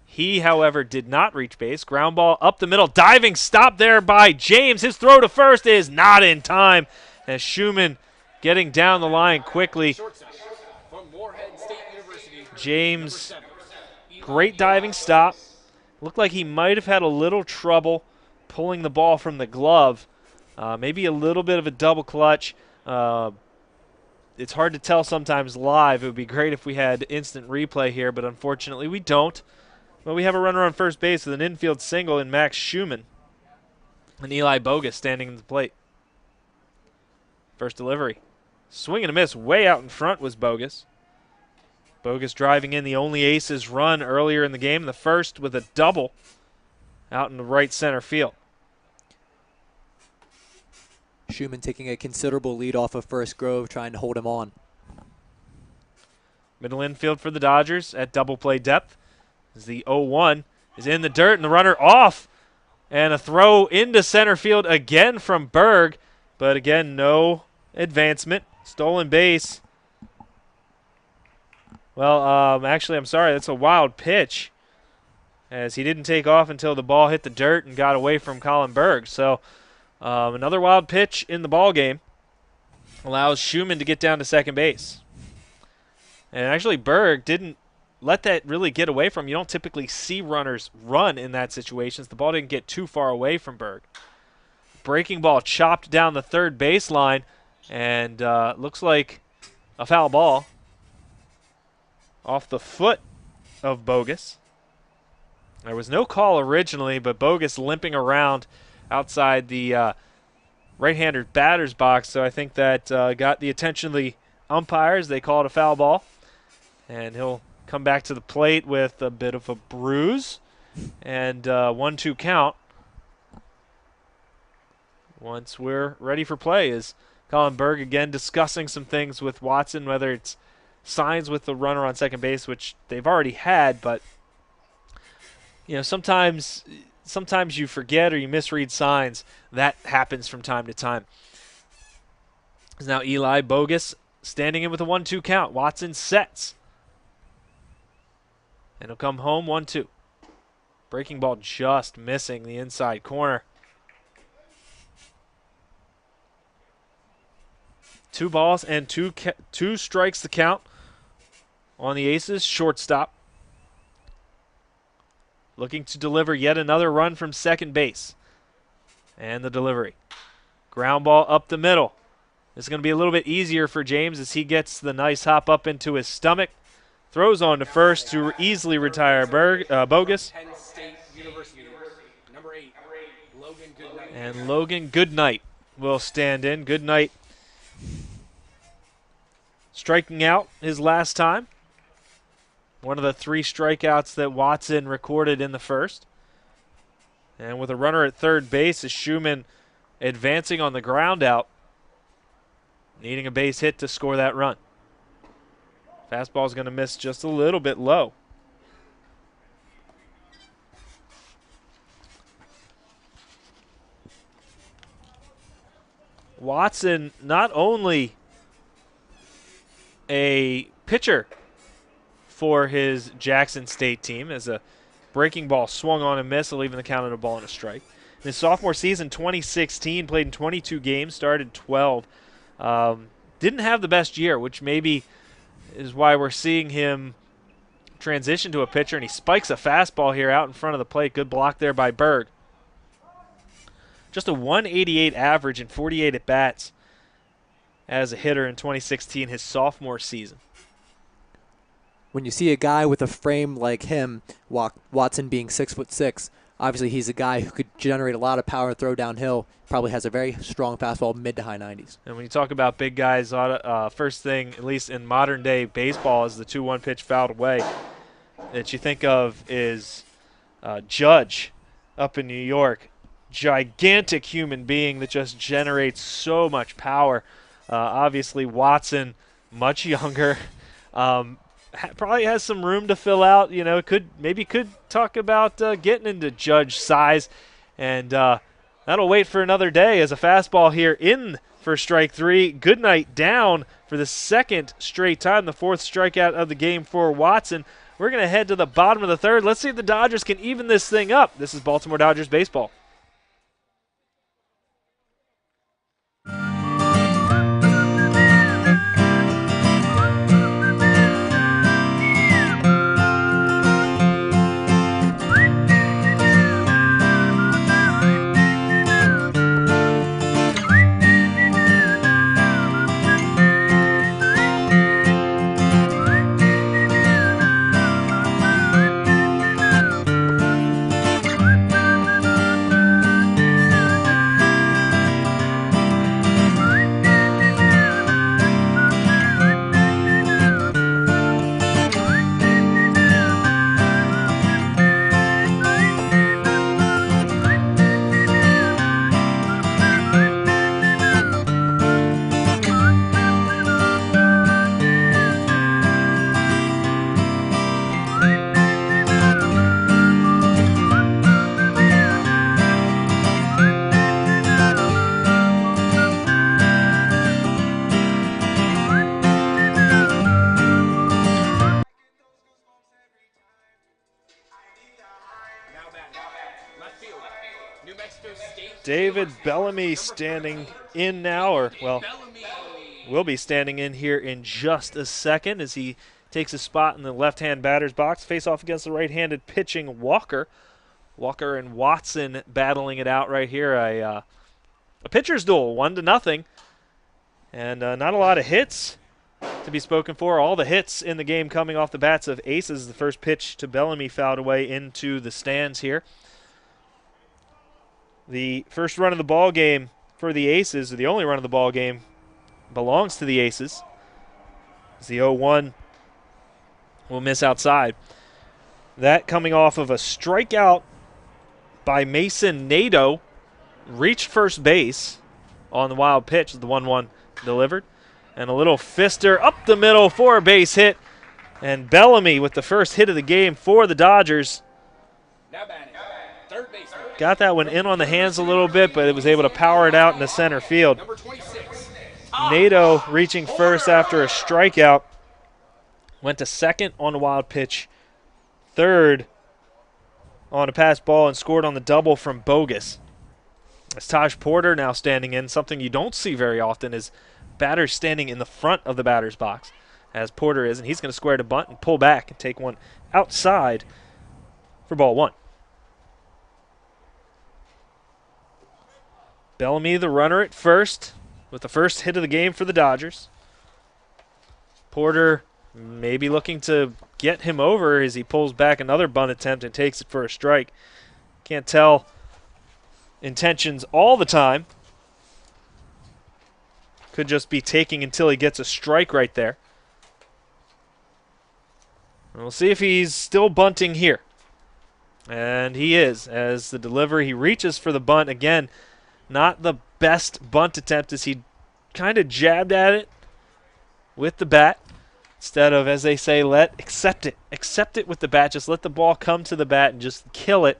He, however, did not reach base. Ground ball up the middle. Diving stop there by James. His throw to first is not in time, as Schumann getting down the line quickly. James, great diving stop. Looked like he might have had a little trouble pulling the ball from the glove. Maybe a little bit of a double clutch. It's hard to tell sometimes live. It would be great if we had instant replay here, but unfortunately we don't. But we have a runner on first base with an infield single in Max Schumann. And Eli Bogus standing at the plate. First delivery. Swing and a miss way out in front was Bogus. Bogus driving in the only aces run earlier in the game. The first with a double out in the right center field. Schumann taking a considerable lead off of First Grove, trying to hold him on. Middle infield for the Dodgers at double play depth. As the 0-1 is in the dirt and the runner off. And a throw into center field again from Berg. But again, no advancement. Stolen base. Well, actually, I'm sorry. That's a wild pitch, as he didn't take off until the ball hit the dirt and got away from Colin Berg. So another wild pitch in the ball game allows Schumann to get down to second base. And actually, Berg didn't let that really get away from him. You don't typically see runners run in that situation. The ball didn't get too far away from Berg. Breaking ball chopped down the third baseline, and looks like a foul ball off the foot of Bogus. There was no call originally, but Bogus limping around outside the right-hander batter's box, so I think that got the attention of the umpires. They called a foul ball, and he'll come back to the plate with a bit of a bruise, and 1-2 count. Once we're ready for play, is Colin Berg again discussing some things with Watson, whether it's signs with the runner on second base, which they've already had, but you know, sometimes you forget or you misread signs. That happens from time to time. Is now Eli Bogus standing in with a 1-2 count. Watson sets. And he'll come home 1-2. Breaking ball just missing the inside corner. 2 balls and two strikes to count on the Aces. Shortstop. Looking to deliver yet another run from second base. And the delivery. Ground ball up the middle. This is going to be a little bit easier for James as he gets the nice hop up into his stomach. Throws on to first to easily retire Bogus. And Logan Goodnight will stand in. Goodnight striking out his last time. One of the 3 strikeouts that Watson recorded in the first. And with a runner at third base, is Schumann advancing on the ground out, needing a base hit to score that run. Fastball is going to miss just a little bit low. Watson, not only a pitcher for his Jackson State team as a Breaking ball swung on and missed, leaving the count at a ball and a strike. In his sophomore season, 2016, played in 22 games, started 12. Didn't have the best year, which maybe is why we're seeing him transition to a pitcher, and he spikes a fastball here out in front of the plate. Good block there by Berg. Just a 188 average and 48 at-bats as a hitter in 2016, his sophomore season. When you see a guy with a frame like him, Watson being 6'6", obviously he's a guy who could generate a lot of power and throw downhill. Probably has a very strong fastball, mid to high 90s. And when you talk about big guys, first thing, at least in modern day baseball, is the 2-1 pitch fouled away that you think of is Judge up in New York. Gigantic human being that just generates so much power. Obviously, Watson, much younger. Probably has some room to fill out. You know, could talk about getting into Judge size, and that'll wait for another day as a fastball here in for strike 3. Goodnight down for the second straight time, the 4th strikeout of the game for Watson. We're going to head to the bottom of the 3rd. Let's see if the Dodgers can even this thing up. This is Baltimore Dodgers baseball. David Bellamy standing in now, or, well, will be standing in here in just a second as he takes a spot in the left-hand batter's box. Face off against the right-handed pitching Walker. Walker and Watson battling it out right here. A pitcher's duel, 1-0. And not a lot of hits to be spoken for. All the hits in the game coming off the bats of aces. The first pitch to Bellamy fouled away into the stands here. The first run of the ball game for the Aces, or the only run of the ball game, belongs to the Aces. As the 0-1 will miss outside. That coming off of a strikeout by Mason Nadeau. Reached first base on the wild pitch, the 1-1 delivered. And a little fister up the middle for a base hit. And Bellamy with the first hit of the game for the Dodgers. Now batting, third baseman. Got that one in on the hands a little bit, but it was able to power it out into center field. Number 26. Nadeau reaching first after a strikeout. Went to second on a wild pitch. Third on a pass ball and scored on the double from Bogus. As Taj Porter now standing in, something you don't see very often is batters standing in the front of the batter's box, as Porter is, and he's going to square to bunt and pull back and take one outside for ball 1. Bellamy, the runner at first, with the first hit of the game for the Dodgers. Porter maybe looking to get him over as he pulls back another bunt attempt and takes it for a strike. Can't tell intentions all the time. Could just be taking until he gets a strike right there. We'll see if he's still bunting here. And he is, as the delivery, he reaches for the bunt again. Not the best bunt attempt as he kind of jabbed at it with the bat. Instead of, as they say, accept it. Accept it with the bat. Just let the ball come to the bat and just kill it.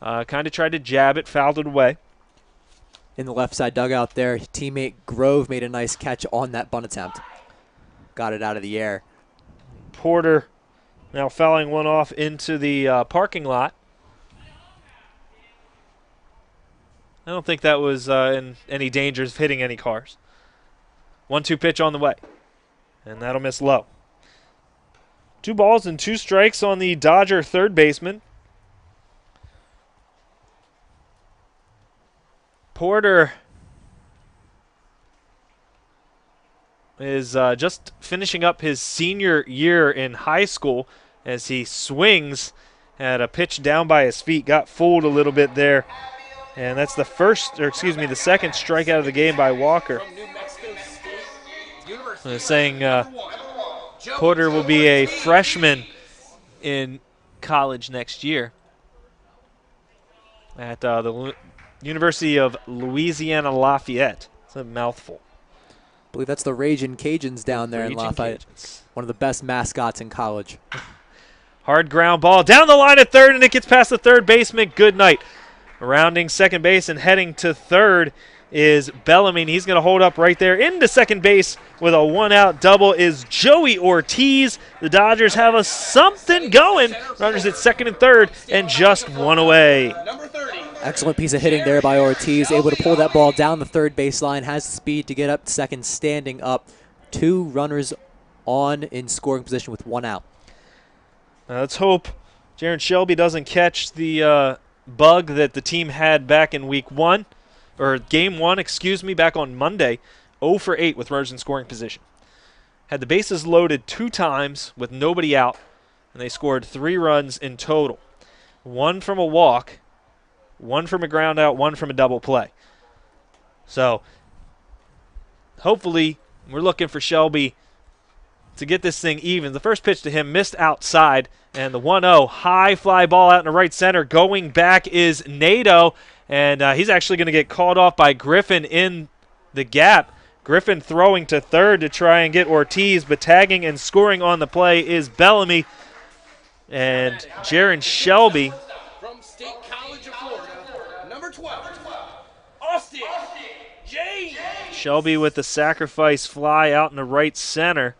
Kind of tried to jab it, fouled it away. In the left side dugout there, teammate Grove made a nice catch on that bunt attempt. Got it out of the air. Porter Now fouling one off into the parking lot. I don't think that was in any danger of hitting any cars. 1-2 pitch on the way. And that'll miss low. 2 balls and 2 strikes on the Dodger third baseman. Porter is just finishing up his senior year in high school as he swings at a pitch down by his feet. Got fooled a little bit there. And that's the second strikeout of the game by Walker. Saying Porter will be a freshman in college next year at the University of Louisiana Lafayette. It's a mouthful. I believe that's the Ragin' Cajuns down there in Lafayette. Cajuns. One of the best mascots in college. Hard ground ball down the line at third, and it gets past the third baseman. Good night. Rounding second base and heading to third is Bellamy. He's going to hold up right there into second base with a 1-out double is Joey Ortiz. The Dodgers have a something going. Runners at second and third and just 1 away. Excellent piece of hitting there by Ortiz. Able to pull that ball down the third baseline. Has the speed to get up to second, standing up. 2 runners on in scoring position with 1 out. Let's hope Jaron Shelby doesn't catch the bug that the team had back in game one, back on Monday. 0 for 8 with runners in scoring position. Had the bases loaded 2 times with nobody out, and they scored 3 runs in total. 1 from a walk, 1 from a ground out, 1 from a double play. So hopefully we're looking for Shelby to get this thing even. The first pitch to him missed outside, and the 1-0 high fly ball out in the right center. Going back is Nato, and he's actually going to get called off by Griffin in the gap. Griffin throwing to third to try and get Ortiz, but tagging and scoring on the play is Bellamy. And Jaron Shelby From State College of Florida, number 12, Austin James. Shelby with the sacrifice fly out in the right center.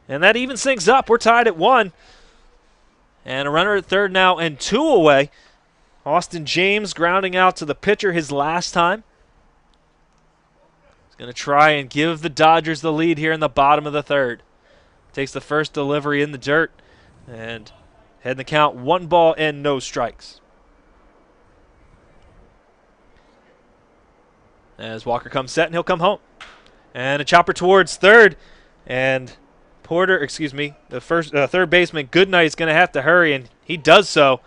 And that evens things up. We're tied at 1. And a runner at third now and 2 away. Austin James grounding out to the pitcher his last time. He's going to try and give the Dodgers the lead here in the bottom of the third. Takes the first delivery in the dirt. And heading the count, 1 ball and no strikes. As Walker comes set, and he'll come home. And a chopper towards third. And the third baseman, Goodnight, is going to have to hurry, and he does so.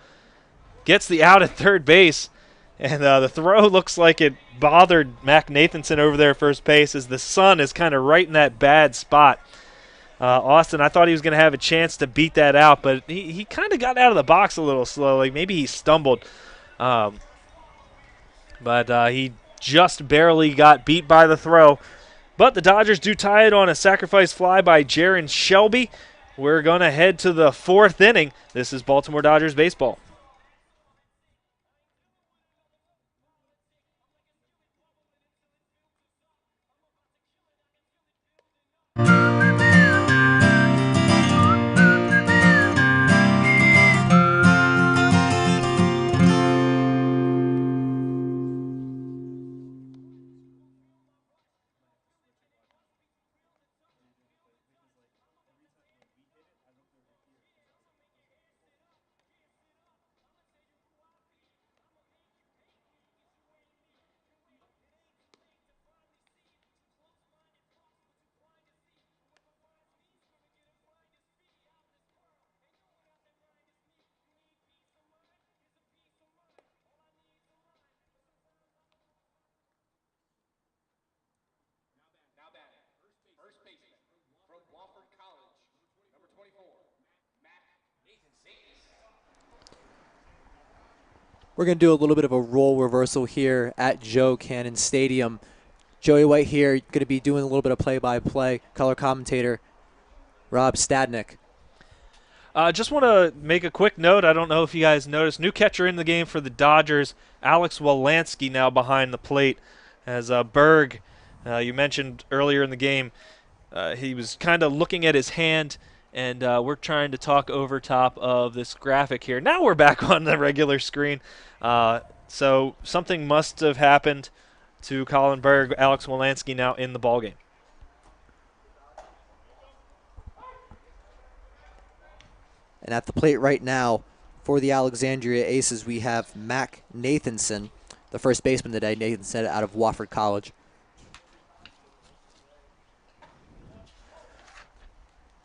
Gets the out at third base, and the throw looks like it bothered Mac Nathanson over there at first base as the sun is kind of right in that bad spot. Austin, I thought he was going to have a chance to beat that out, but he kind of got out of the box a little slowly. Maybe he stumbled. But he just barely got beat by the throw. But the Dodgers do tie it on a sacrifice fly by Jaron Shelby. We're going to head to the 4th inning. This is Baltimore Dodgers baseball. First baseman from Wofford College, number 24, Mac Nathanson. We're going to do a little bit of a role reversal here at Joe Cannon Stadium. Joey White here, going to be doing a little bit of play-by-play. Color commentator, Rob Stadnick. Just want to make a quick note. I don't know if you guys noticed. New catcher in the game for the Dodgers, Alex Wolansky, now behind the plate. As Berg, you mentioned earlier in the game, he was kind of looking at his hand and we're trying to talk over top of this graphic here. Now we're back on the regular screen. So something must have happened to Colin Berg. Alex Wolanski now in the ballgame. And at the plate right now for the Alexandria Aces, we have Mac Nathanson, the first baseman today. Nathanson out of Wofford College.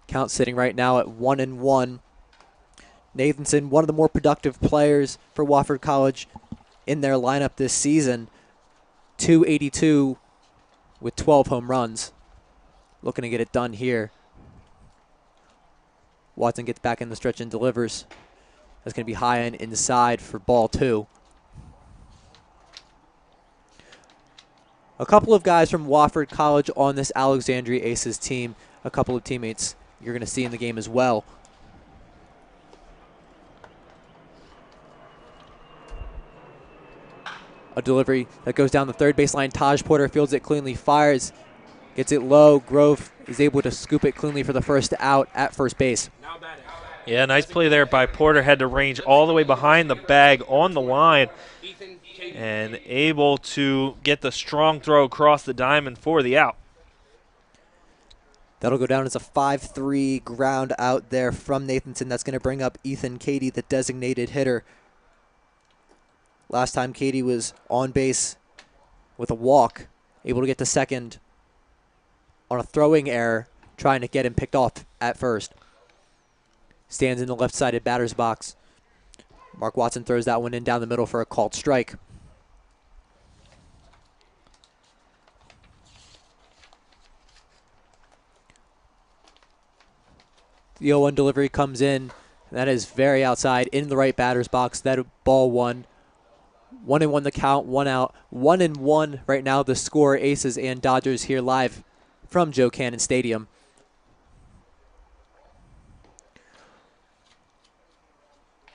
Count sitting right now at 1-1. Nathanson, one of the more productive players for Wofford College in their lineup this season. .282 with 12 home runs. Looking to get it done here. Watson gets back in the stretch and delivers. That's going to be high and inside for ball 2. A couple of guys from Wofford College on this Alexandria Aces team. A couple of teammates you're going to see in the game as well. A delivery that goes down the third baseline. Taj Porter fields it cleanly, fires, gets it low. Grove is able to scoop it cleanly for the first out at first base. Yeah, nice play there by Porter. Had to range all the way behind the bag on the line and able to get the strong throw across the diamond for the out. That'll go down as a 5-3 ground out there from Nathanson. That's going to bring up Ethan Cady, the designated hitter. Last time Cady was on base with a walk, able to get to second on a throwing error, trying to get him picked off at first. Stands in the left-sided batter's box. Mark Watson throws that one in down the middle for a called strike. The 0-1 delivery comes in. That is very outside in the right batter's box. That ball 1. 1-1 the count, 1 out. 1-1 right now the score. Aces and Dodgers here live from Joe Cannon Stadium.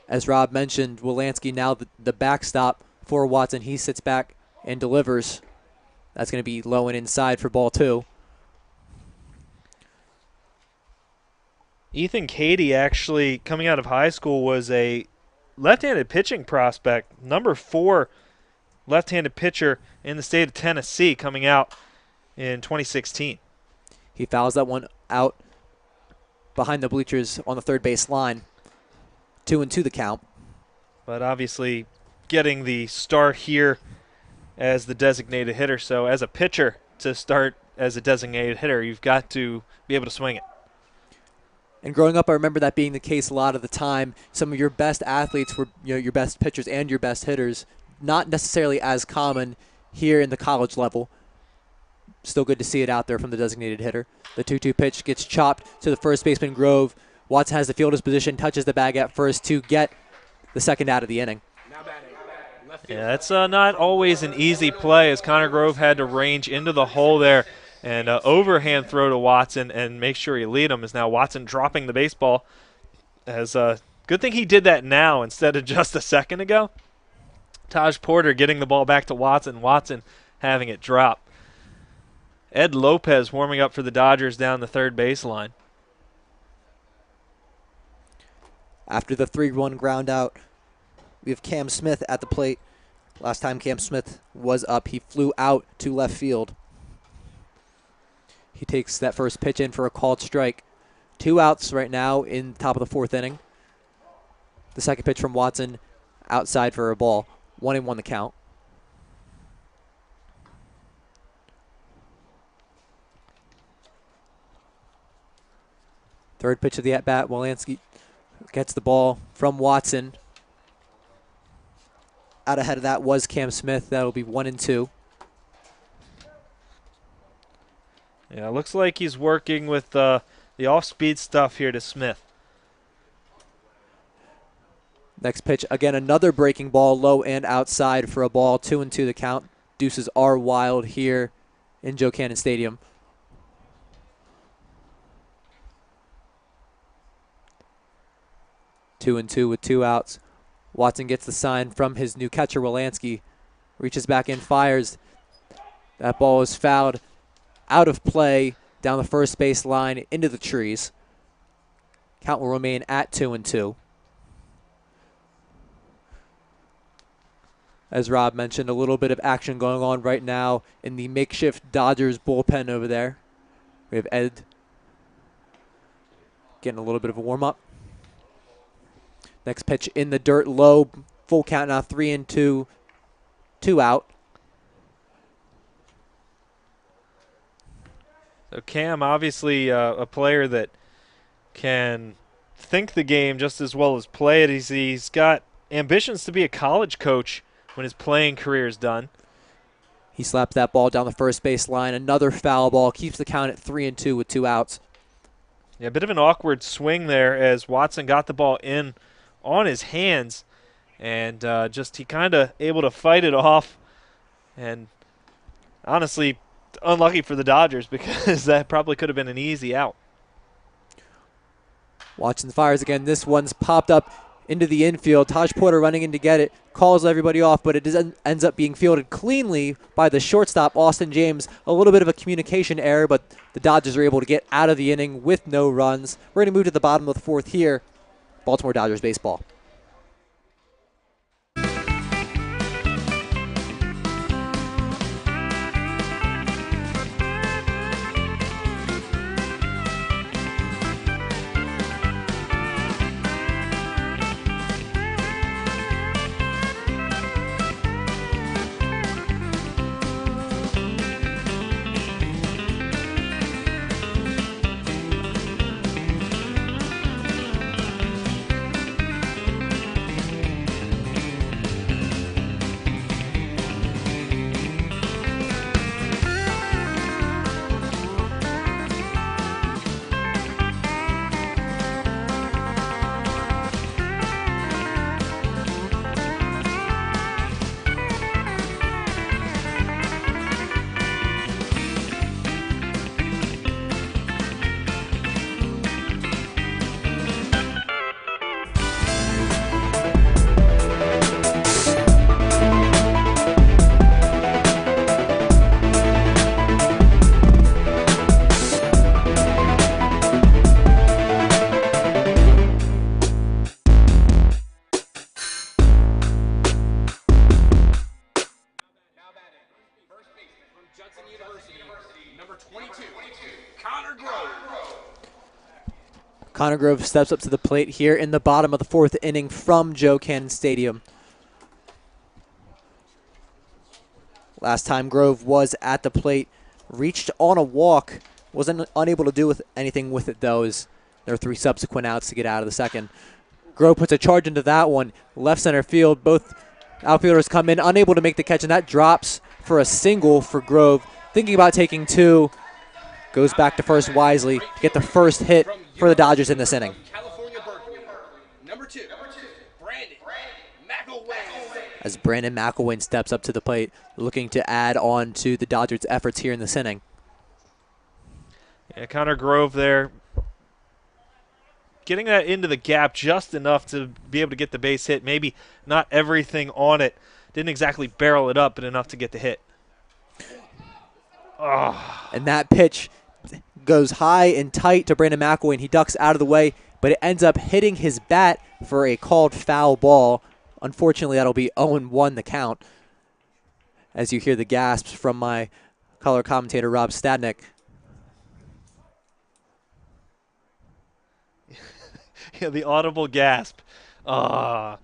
As Rob mentioned, Wolanski now the backstop for Watson. He sits back and delivers. That's going to be low and inside for ball 2. Ethan Cady, actually, coming out of high school, was a left-handed pitching prospect, number 4 left-handed pitcher in the state of Tennessee, coming out in 2016. He fouls that one out behind the bleachers on the third base line. 2-2 the count. But obviously getting the start here as the designated hitter. So as a pitcher to start as a designated hitter, you've got to be able to swing it. And growing up, I remember that being the case a lot of the time. Some of your best athletes were your best pitchers and your best hitters. Not necessarily as common here in the college level. Still good to see it out there from the designated hitter. The 2-2 pitch gets chopped to the first baseman, Grove. Watson has the fielder's position, touches the bag at first to get the second out of the inning. Yeah, that's not always an easy play, as Connor Grove had to range into the hole there and overhand throw to Watson and make sure he lead him. Is now Watson dropping the baseball. As good thing he did that now instead of just a second ago. Taj Porter getting the ball back to Watson. Watson having it drop. Ed Lopez warming up for the Dodgers down the third baseline. After the 3-1 ground out, we have Cam Smith at the plate. Last time Cam Smith was up, he flew out to left field. He takes that first pitch in for a called strike. 2 outs right now in the top of the 4th inning. The second pitch from Watson outside for a ball. 1-1 the count. Third pitch of the at-bat, Wolanski gets the ball from Watson. Out ahead of that was Cam Smith. That'll be 1-2. Yeah, looks like he's working with the off-speed stuff here to Smith. Next pitch, again, another breaking ball, low and outside for a ball. 2-2 the count. Deuces are wild here in Joe Cannon Stadium. Two and two with 2 outs. Watson gets the sign from his new catcher, Wolanski. Reaches back in, fires. That ball is fouled out of play down the first base line into the trees. Count will remain at 2-2. As Rob mentioned, a little bit of action going on right now in the makeshift Dodgers bullpen over there. We have Ed getting a little bit of a warm-up. Next pitch in the dirt, low. Full count now, 3-2, 2 out. So Cam, obviously a player that can think the game just as well as play it. He's got ambitions to be a college coach when his playing career is done. He slaps that ball down the first base line. Another foul ball. Keeps the count at 3-2 with 2 outs. Yeah, a bit of an awkward swing there as Watson got the ball in on his hands, and he kind of able to fight it off. And honestly, unlucky for the Dodgers because that probably could have been an easy out. Watson fires again. This one's popped up into the infield. Taj Porter running in to get it. Calls everybody off, but it ends up being fielded cleanly by the shortstop, Austin James. A little bit of a communication error, but the Dodgers are able to get out of the inning with no runs. We're going to move to the bottom of the 4th here. Baltimore Dodgers baseball. Connor Grove steps up to the plate here in the bottom of the 4th inning from Joe Cannon Stadium. Last time Grove was at the plate, reached on a walk, wasn't unable to do anything with it though, as there are 3 subsequent outs to get out of the 2nd. Grove puts a charge into that one, left center field. Both outfielders come in, unable to make the catch, and that drops for a single for Grove. Thinking about taking 2, goes back to first wisely to get the first hit for the Dodgers in this inning. Number 2, Brandon McElwain. As Brandon McElwain steps up to the plate, looking to add on to the Dodgers' efforts here in this inning. Yeah, Connor Grove there, getting that into the gap just enough to be able to get the base hit. Maybe not everything on it. Didn't exactly barrel it up, but enough to get the hit. Oh. And that pitch goes high and tight to Brandon McElwain. He ducks out of the way, but it ends up hitting his bat for a called foul ball. Unfortunately, that'll be 0-1 the count. As you hear the gasps from my color commentator, Rob Stadnick. Yeah, the audible gasp. The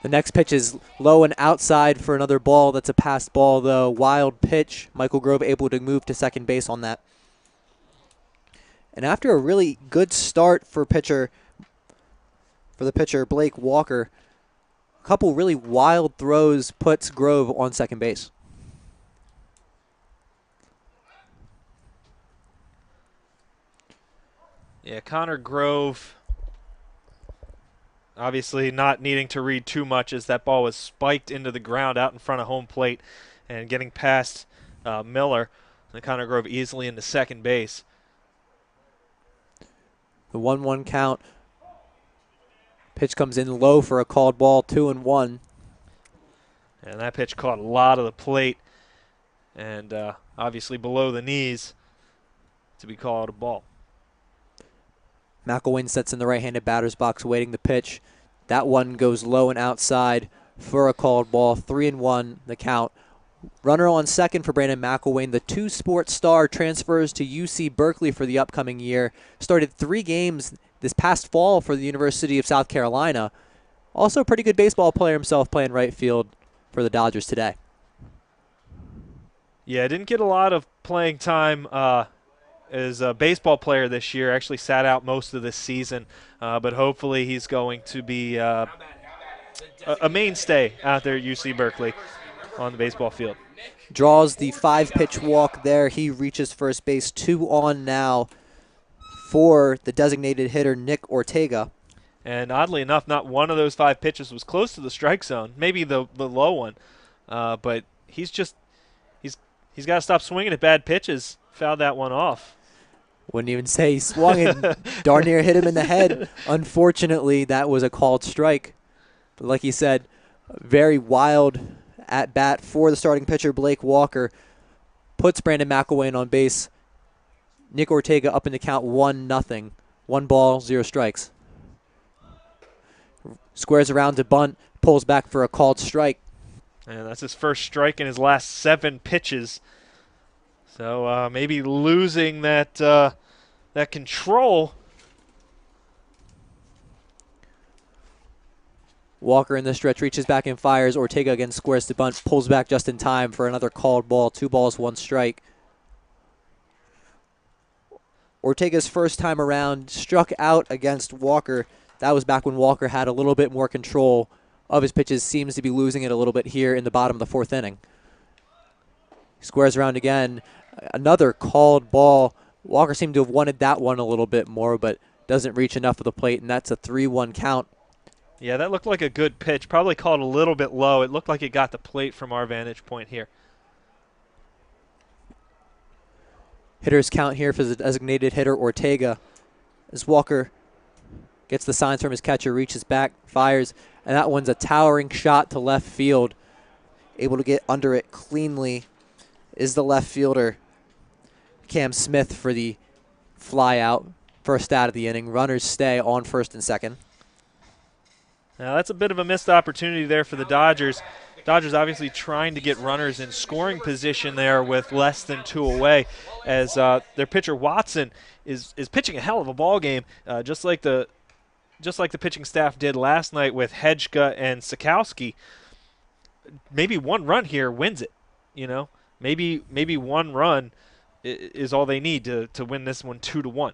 next pitch is low and outside for another ball. That's a passed ball, though. Wild pitch. Michael Grove able to move to second base on that. And after a really good start for the pitcher, Blake Walker, a couple really wild throws puts Grove on second base. Yeah, Connor Grove, obviously not needing to read too much as that ball was spiked into the ground out in front of home plate and getting past Miller. And Connor Grove easily into second base. The 1-1 count. Pitch comes in low for a called ball, 2-1. And that pitch caught a lot of the plate and obviously below the knees to be called a ball. McElwain sets in the right-handed batter's box waiting the pitch. That one goes low and outside for a called ball. 3-1 the count. Runner on second for Brandon McElwain. The two-sport star transfers to UC Berkeley for the upcoming year. Started 3 games this past fall for the University of South Carolina. Also a pretty good baseball player himself playing right field for the Dodgers today. Yeah, didn't get a lot of playing time as a baseball player this year. Actually sat out most of this season, but hopefully he's going to be a mainstay out there at UC Berkeley on the baseball field. Draws the 5-pitch walk there. He reaches first base. 2 on now for the designated hitter, Nick Ortega. And oddly enough, not one of those 5 pitches was close to the strike zone. Maybe the low one, but he's got to stop swinging at bad pitches. Fouled that one off. Wouldn't even say he swung and darn near hit him in the head. Unfortunately, that was a called strike. But like he said, very wild at bat for the starting pitcher, Blake Walker. Puts Brandon McElwain on base. Nick Ortega up in the count 1-0. 1 ball, 0 strikes. Squares around to bunt, pulls back for a called strike. And that's his first strike in his last 7 pitches. So maybe losing that control. Walker in the stretch reaches back and fires. Ortega again squares to bunt, pulls back just in time for another called ball. 2 balls, 1 strike. Ortega's first time around struck out against Walker. That was back when Walker had a little bit more control of his pitches. Seems to be losing it a little bit here in the bottom of the 4th inning. Squares around again. Another called ball. Walker seemed to have wanted that one a little bit more, but doesn't reach enough of the plate, and that's a 3-1 count. Yeah, that looked like a good pitch. Probably called a little bit low. It looked like it got the plate from our vantage point here. Hitters count here for the designated hitter, Ortega. As Walker gets the signs from his catcher, reaches back, fires, and that one's a towering shot to left field. Able to get under it cleanly is the left fielder, Cam Smith, for the fly out. First out of the inning. Runners stay on first and second. Now that's a bit of a missed opportunity there for the Dodgers. Dodgers obviously trying to get runners in scoring position there with less than 2 away, as their pitcher Watson is pitching a hell of a ball game, just like the pitching staff did last night with Hedgka and Sikowski. Maybe 1 run here wins it. You know, maybe 1 run is all they need to win this one 2-1.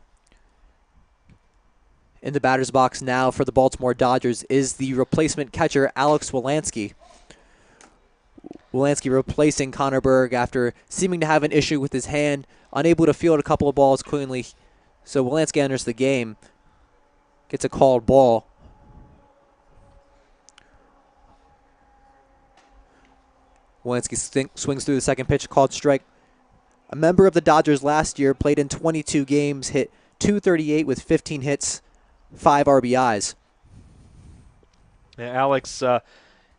In the batter's box now for the Baltimore Dodgers is the replacement catcher, Alex Wolanski. Wolanski replacing Connor Berg after seeming to have an issue with his hand, unable to field a couple of balls cleanly. So Wolanski enters the game, gets a called ball. Wolanski swings through the second pitch, called strike. A member of the Dodgers last year, played in 22 games, hit .238 with 15 hits, 5 RBIs. Yeah, Alex,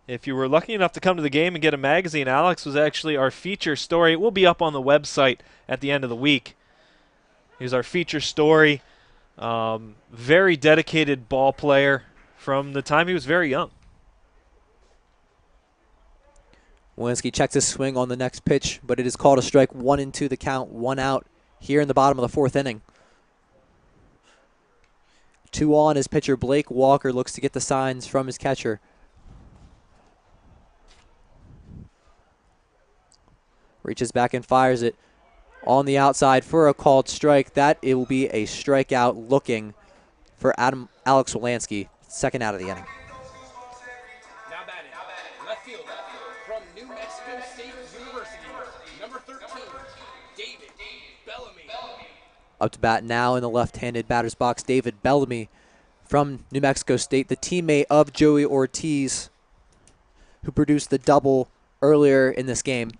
if you were lucky enough to come to the game and get a magazine, Alex was actually our feature story. It will be up on the website at the end of the week. He was our feature story. Very dedicated ball player from the time he was very young. Wolanski checks his swing on the next pitch, but it is called a strike. 1-2 the count, 1 out here in the bottom of the 4th inning. 2 on as pitcher Blake Walker looks to get the signs from his catcher. Reaches back and fires it on the outside for a called strike. That it will be a strikeout looking for Alex Wolanski, 2nd out of the inning. Now batting, left fielder from New Mexico State University, number 13, David Bellamy. Up to bat now in the left-handed batter's box, David Bellamy from New Mexico State, the teammate of Joey Ortiz, who produced the double earlier in this game.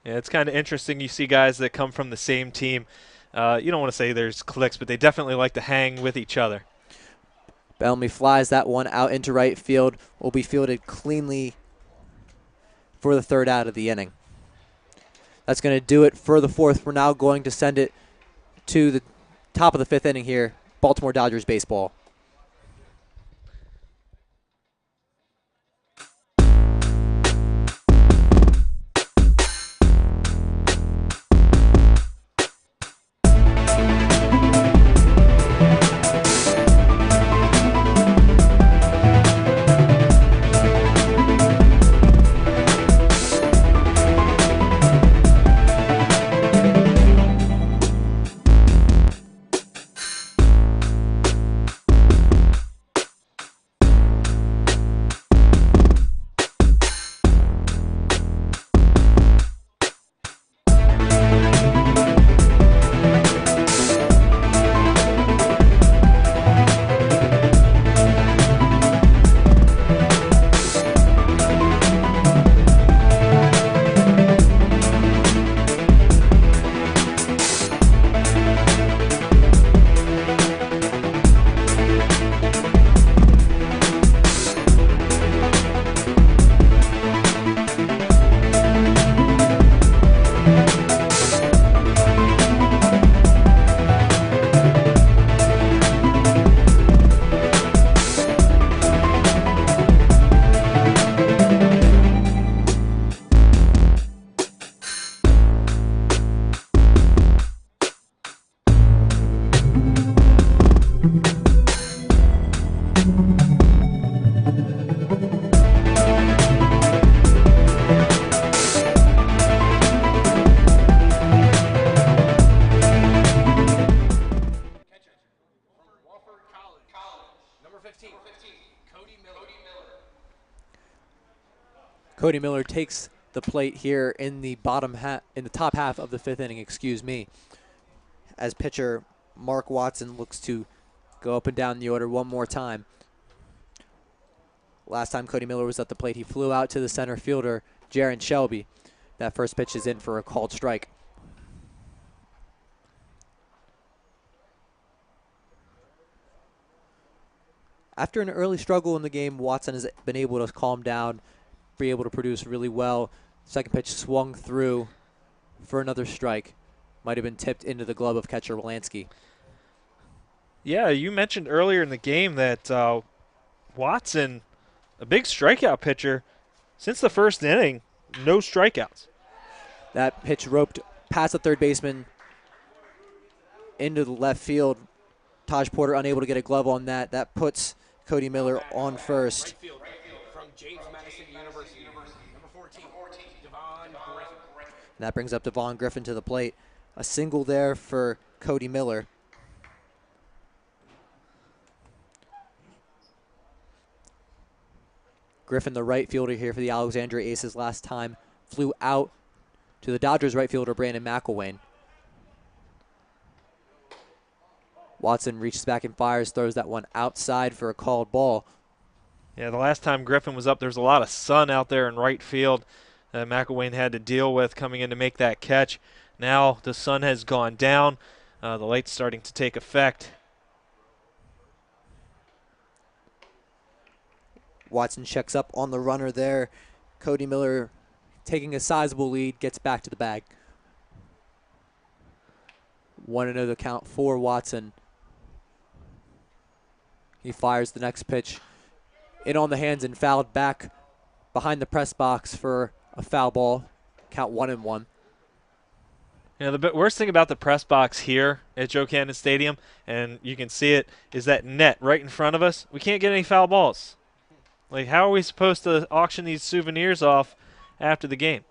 Yeah, it's kind of interesting. You see guys that come from the same team. You don't want to say there's cliques, but they definitely like to hang with each other. Bellamy flies that one out into right field. Will be fielded cleanly for the 3rd out of the inning. That's going to do it for the 4th. We're now going to send it to the top of the 5th inning here Baltimore Dodgers baseball. Cody Miller takes the plate here in the top half of the 5th inning, excuse me, as pitcher Mark Watson looks to go up and down the order one more time. Last time Cody Miller was at the plate, he flew out to the center fielder, Jaron Shelby. That first pitch is in for a called strike. After an early struggle in the game, Watson has been able to calm down, be able to produce really well. Second pitch swung through for another strike. Might have been tipped into the glove of catcher Wolansky. Yeah, you mentioned earlier in the game that Watson, a big strikeout pitcher, since the first inning, no strikeouts. That pitch roped past the third baseman into the left field. Taj Porter unable to get a glove on that. That puts Cody Miller on first. And that brings up Devon Griffin to the plate. A single there for Cody Miller. Griffin, the right fielder here for the Alexandria Aces last time, flew out to the Dodgers right fielder Brandon McElwain. Watson reaches back and fires, throws that one outside for a called ball. Yeah, the last time Griffin was up, there's a lot of sun out there in right field that McElwain had to deal with coming in to make that catch. Now the sun has gone down. The light's starting to take effect. Watson checks up on the runner there. Cody Miller, taking a sizable lead, gets back to the bag. 1-0 the count for Watson. He fires the next pitch in on the hands and fouled back behind the press box for a foul ball. Count 1-1. You know, the worst thing about the press box here at Joe Cannon Stadium, and you can see it, is that net right in front of us. We can't get any foul balls. Like, how are we supposed to auction these souvenirs off after the game?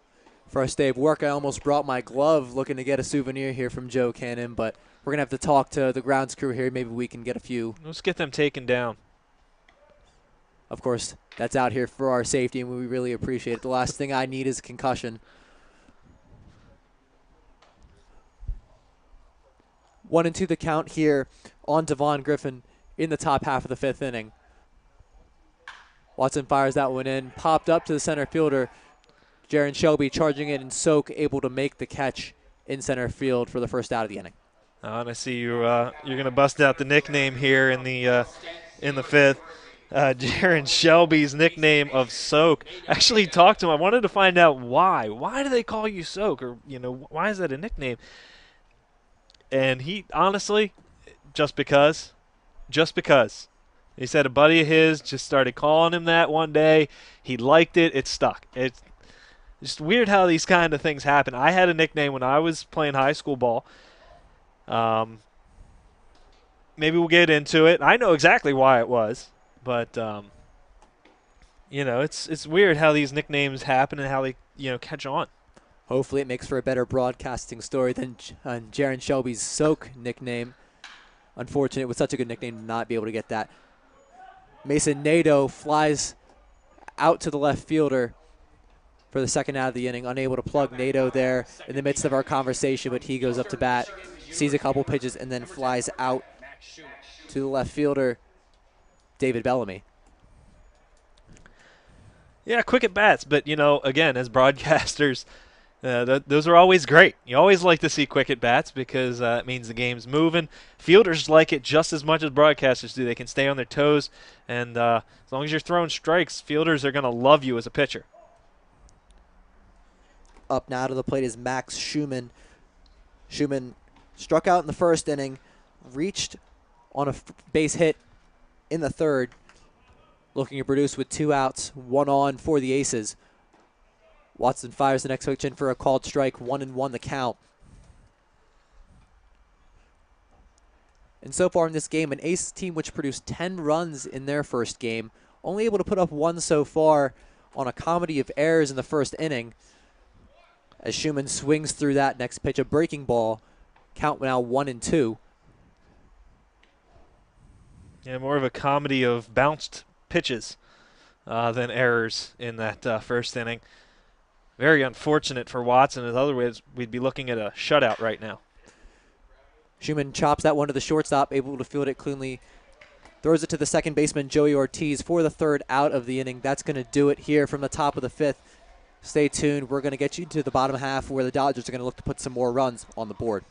First day of work, I almost brought my glove looking to get a souvenir here from Joe Cannon, but we're going to have to talk to the grounds crew here. Maybe we can get a few. Let's get them taken down. Of course, that's out here for our safety, and we really appreciate it. The last thing I need is a concussion. 1-2 the count here on Devon Griffin in the top half of the 5th inning. Watson fires that one in, popped up to the center fielder. Jaron Shelby charging in and Soak able to make the catch in center field for the first out of the inning. And I see you. You're going to bust out the nickname here in the 5th. Jaron Shelby's nickname of Soak. Actually talked to him. I wanted to find out why. Why do they call you Soak? Or, why is that a nickname? And he, honestly, just because just because. He said a buddy of his just started calling him that one day. He liked it. It stuck. It's just weird how these kind of things happen. I had a nickname when I was playing high school ball. Maybe we'll get into it. I know exactly why it was, but it's weird how these nicknames happen and how they catch on. Hopefully it makes for a better broadcasting story than Jaron Shelby's Soak nickname. Unfortunate, with such a good nickname, to not be able to get that. Mason Nadeau flies out to the left fielder for the second out of the inning. Unable to plug Nadeau there in the midst of our conversation, but he goes up to bat, sees a couple pitches, and then flies out to the left fielder, David Bellamy. Yeah, quick at bats, but again, as broadcasters, those are always great. You always like to see quick at bats because it means the game's moving. Fielders like it just as much as broadcasters do. They can stay on their toes, and as long as you're throwing strikes, fielders are going to love you as a pitcher. Up now to the plate is Max Schumann. Schumann struck out in the first inning, reached on a base hit in the third, looking to produce with 2 outs, 1 on for the Aces. Watson fires the next pitch in for a called strike, 1-1 the count. And so far in this game, an Aces team which produced 10 runs in their first game, only able to put up 1 so far on a comedy of errors in the first inning. As Schumann swings through that next pitch, a breaking ball, count now 1-2. Yeah, more of a comedy of bounced pitches than errors in that first inning. Very unfortunate for Watson. As otherwise, we'd be looking at a shutout right now. Schumann chops that one to the shortstop, able to field it cleanly. Throws it to the second baseman, Joey Ortiz, for the third out of the inning. That's going to do it here from the top of the 5th. Stay tuned. We're going to get you to the bottom half where the Dodgers are going to look to put some more runs on the board.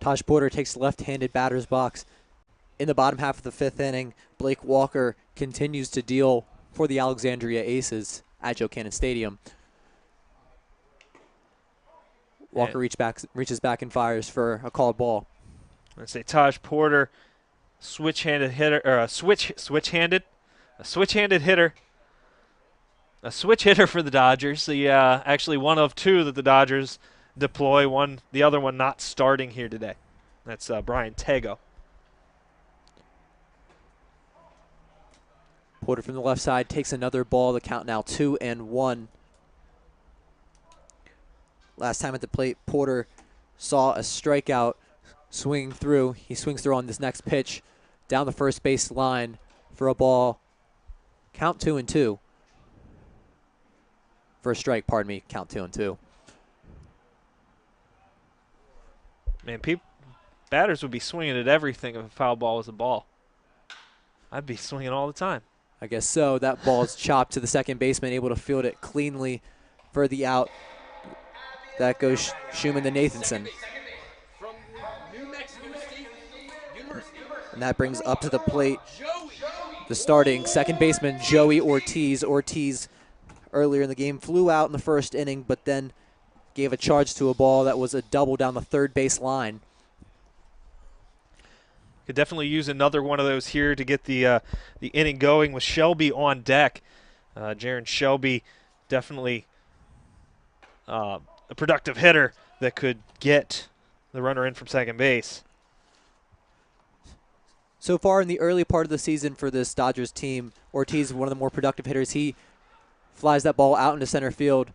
Taj Porter takes the left-handed batter's box. In the bottom half of the 5th inning, Blake Walker continues to deal for the Alexandria Aces at Joe Cannon Stadium. Walker reaches back and fires for a called ball. Let's say Taj Porter, switch-handed hitter, or a switch-handed hitter. A switch hitter for the Dodgers. Actually one of 2 that the Dodgers deploy. The other one not starting here today. That's Brian Tego. Porter from the left side takes another ball. The count now 2-1. Last time at the plate, Porter saw a strikeout swinging through. He swings through on this next pitch down the first base line for a ball. Count 2-2. For a strike, pardon me, count 2-2. Man, batters would be swinging at everything if a foul ball was a ball. I'd be swinging all the time. I guess so. That ball is chopped to the second baseman, able to field it cleanly for the out. That goes Schumann to Nathanson. And that brings up to the plate the starting second baseman, Joey Ortiz. Ortiz, earlier in the game, flew out in the first inning, but then gave a charge to a ball that was a double down the third base line. Could definitely use another one of those here to get the inning going with Shelby on deck. Jaron Shelby, definitely a productive hitter that could get the runner in from second base. So far in the early part of the season for this Dodgers team, Ortiz, one of the more productive hitters. He flies that ball out into center field.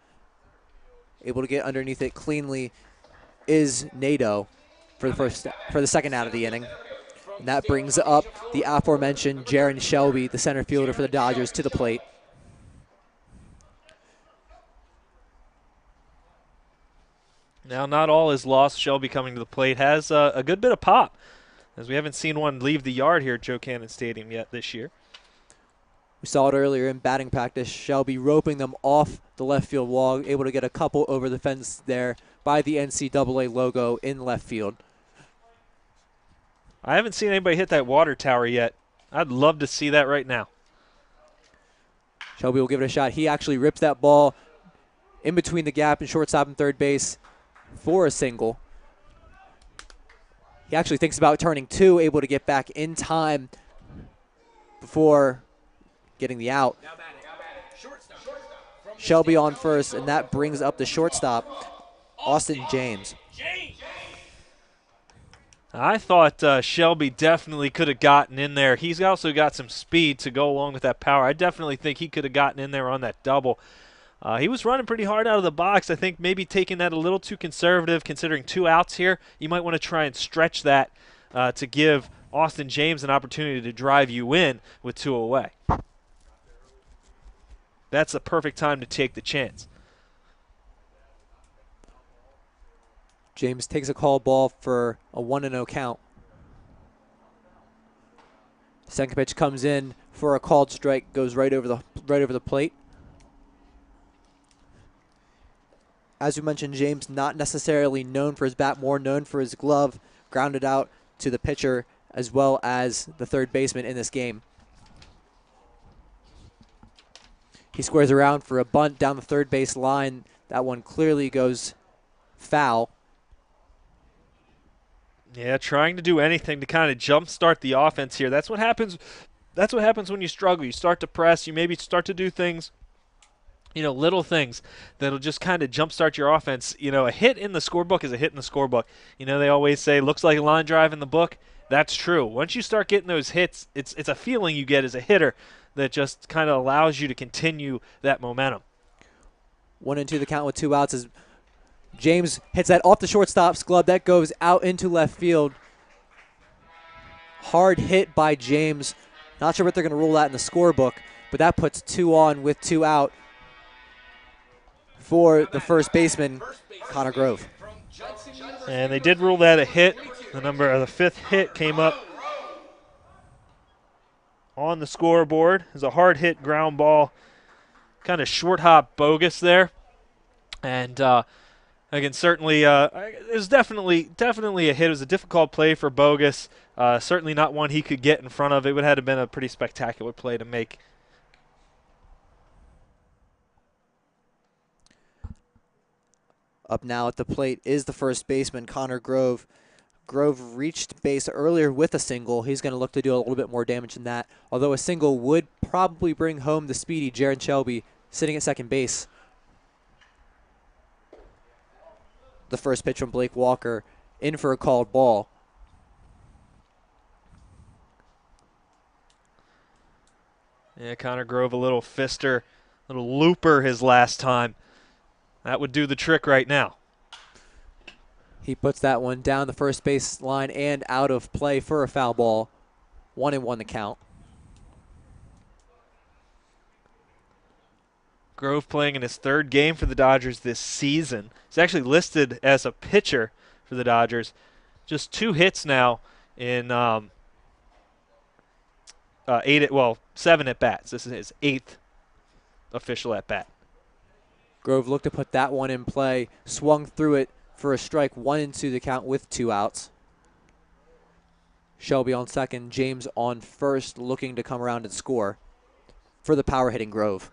Able to get underneath it cleanly is Nadeau for the second out of the inning. And that brings up the aforementioned Jaron Shelby, the center fielder for the Dodgers, to the plate. Now, not all is lost. Shelby coming to the plate has a good bit of pop, as we haven't seen one leave the yard here at Joe Cannon Stadium yet this year. We saw it earlier in batting practice. Shelby roping them off the left field wall, able to get a couple over the fence there by the NCAA logo in left field. I haven't seen anybody hit that water tower yet. I'd love to see that right now. Shelby will give it a shot. He actually rips that ball in between the gap and shortstop and third base for a single. He actually thinks about turning two, able to get back in time before getting the out. Shelby on first, and that brings up the shortstop, Austin James. I thought Shelby definitely could have gotten in there. He's also got some speed to go along with that power. I definitely think he could have gotten in there on that double. He was running pretty hard out of the box. I think maybe taking that a little too conservative, considering 2 outs here. You might want to try and stretch that to give Austin James an opportunity to drive you in with 2 away. That's the perfect time to take the chance. James takes a call ball for a 1-0 count. Second pitch comes in for a called strike, goes right over the plate. As we mentioned, James not necessarily known for his bat, more known for his glove, grounded out to the pitcher as well as the third baseman in this game. He squares around for a bunt down the third base line. That one clearly goes foul. Yeah, trying to do anything to kind of jumpstart the offense here. That's what happens. That's what happens when you struggle. You start to press. You maybe start to do things, little things that'll just kind of jumpstart your offense. A hit in the scorebook is a hit in the scorebook. They always say, looks like a line drive in the book. That's true. Once you start getting those hits, it's a feeling you get as a hitter that just kind of allows you to continue that momentum. 1-2 the count with 2 outs as James hits that off the shortstop's glove. That goes out into left field. Hard hit by James. Not sure what they're going to rule that in the scorebook, but that puts 2 on with 2 out for the first baseman, Connor Grove. And they did rule that a hit. The 5th hit came up on the scoreboard. It was a hard hit ground ball, kind of short hop bogus there. And again, certainly it was definitely a hit. It was a difficult play for Bogus. Certainly not one he could get in front of. It would have been a pretty spectacular play to make. Up now at the plate is the first baseman, Connor Grove. Grove reached base earlier with a single. He's going to look to do a little bit more damage than that, although a single would probably bring home the speedy Jaron Shelby sitting at second base. The first pitch from Blake Walker in for a called ball. Yeah, Connor Grove, a little fister, little looper his last time. That would do the trick right now. He puts that one down the first base line and out of play for a foul ball. 1-1 the count. Grove playing in his third game for the Dodgers this season. He's actually listed as a pitcher for the Dodgers. Just 2 hits now in 7 at bats. This is his 8th official at bat. Grove looked to put that one in play, swung through it for a strike, 1-2 the count with 2 outs. Shelby on second, James on first, looking to come around and score for the power hitting Grove.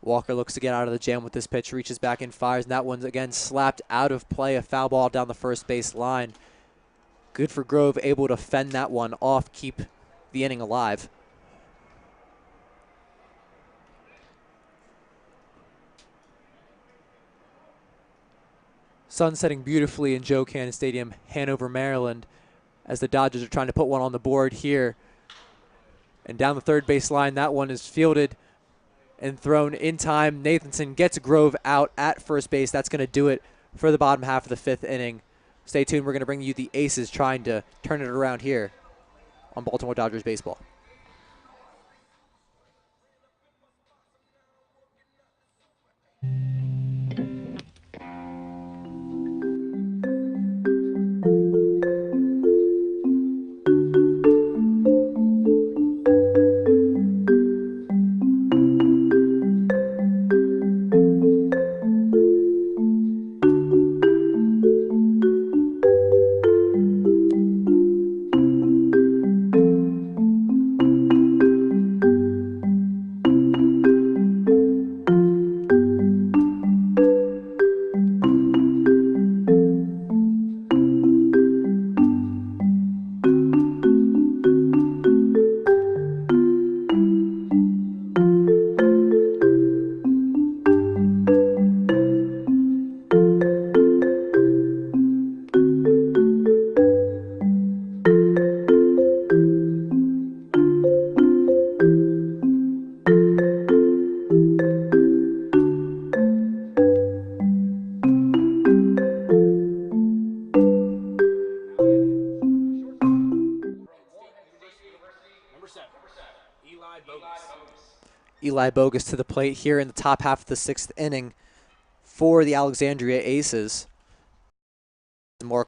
Walker looks to get out of the jam with this pitch, reaches back and fires, and that one's again slapped out of play, a foul ball down the first base line. Good for Grove, able to fend that one off, keep the inning alive. Sun setting beautifully in Joe Cannon Stadium, Hanover, Maryland, as the Dodgers are trying to put one on the board here. And down the third base line, that one is fielded and thrown in time. Nathanson gets Grove out at first base. That's going to do it for the bottom half of the 5th inning. Stay tuned. We're going to bring you the Aces trying to turn it around here on Baltimore Dodgers baseball. Eli Bogus to the plate here in the top half of the 6th inning for the Alexandria Aces. More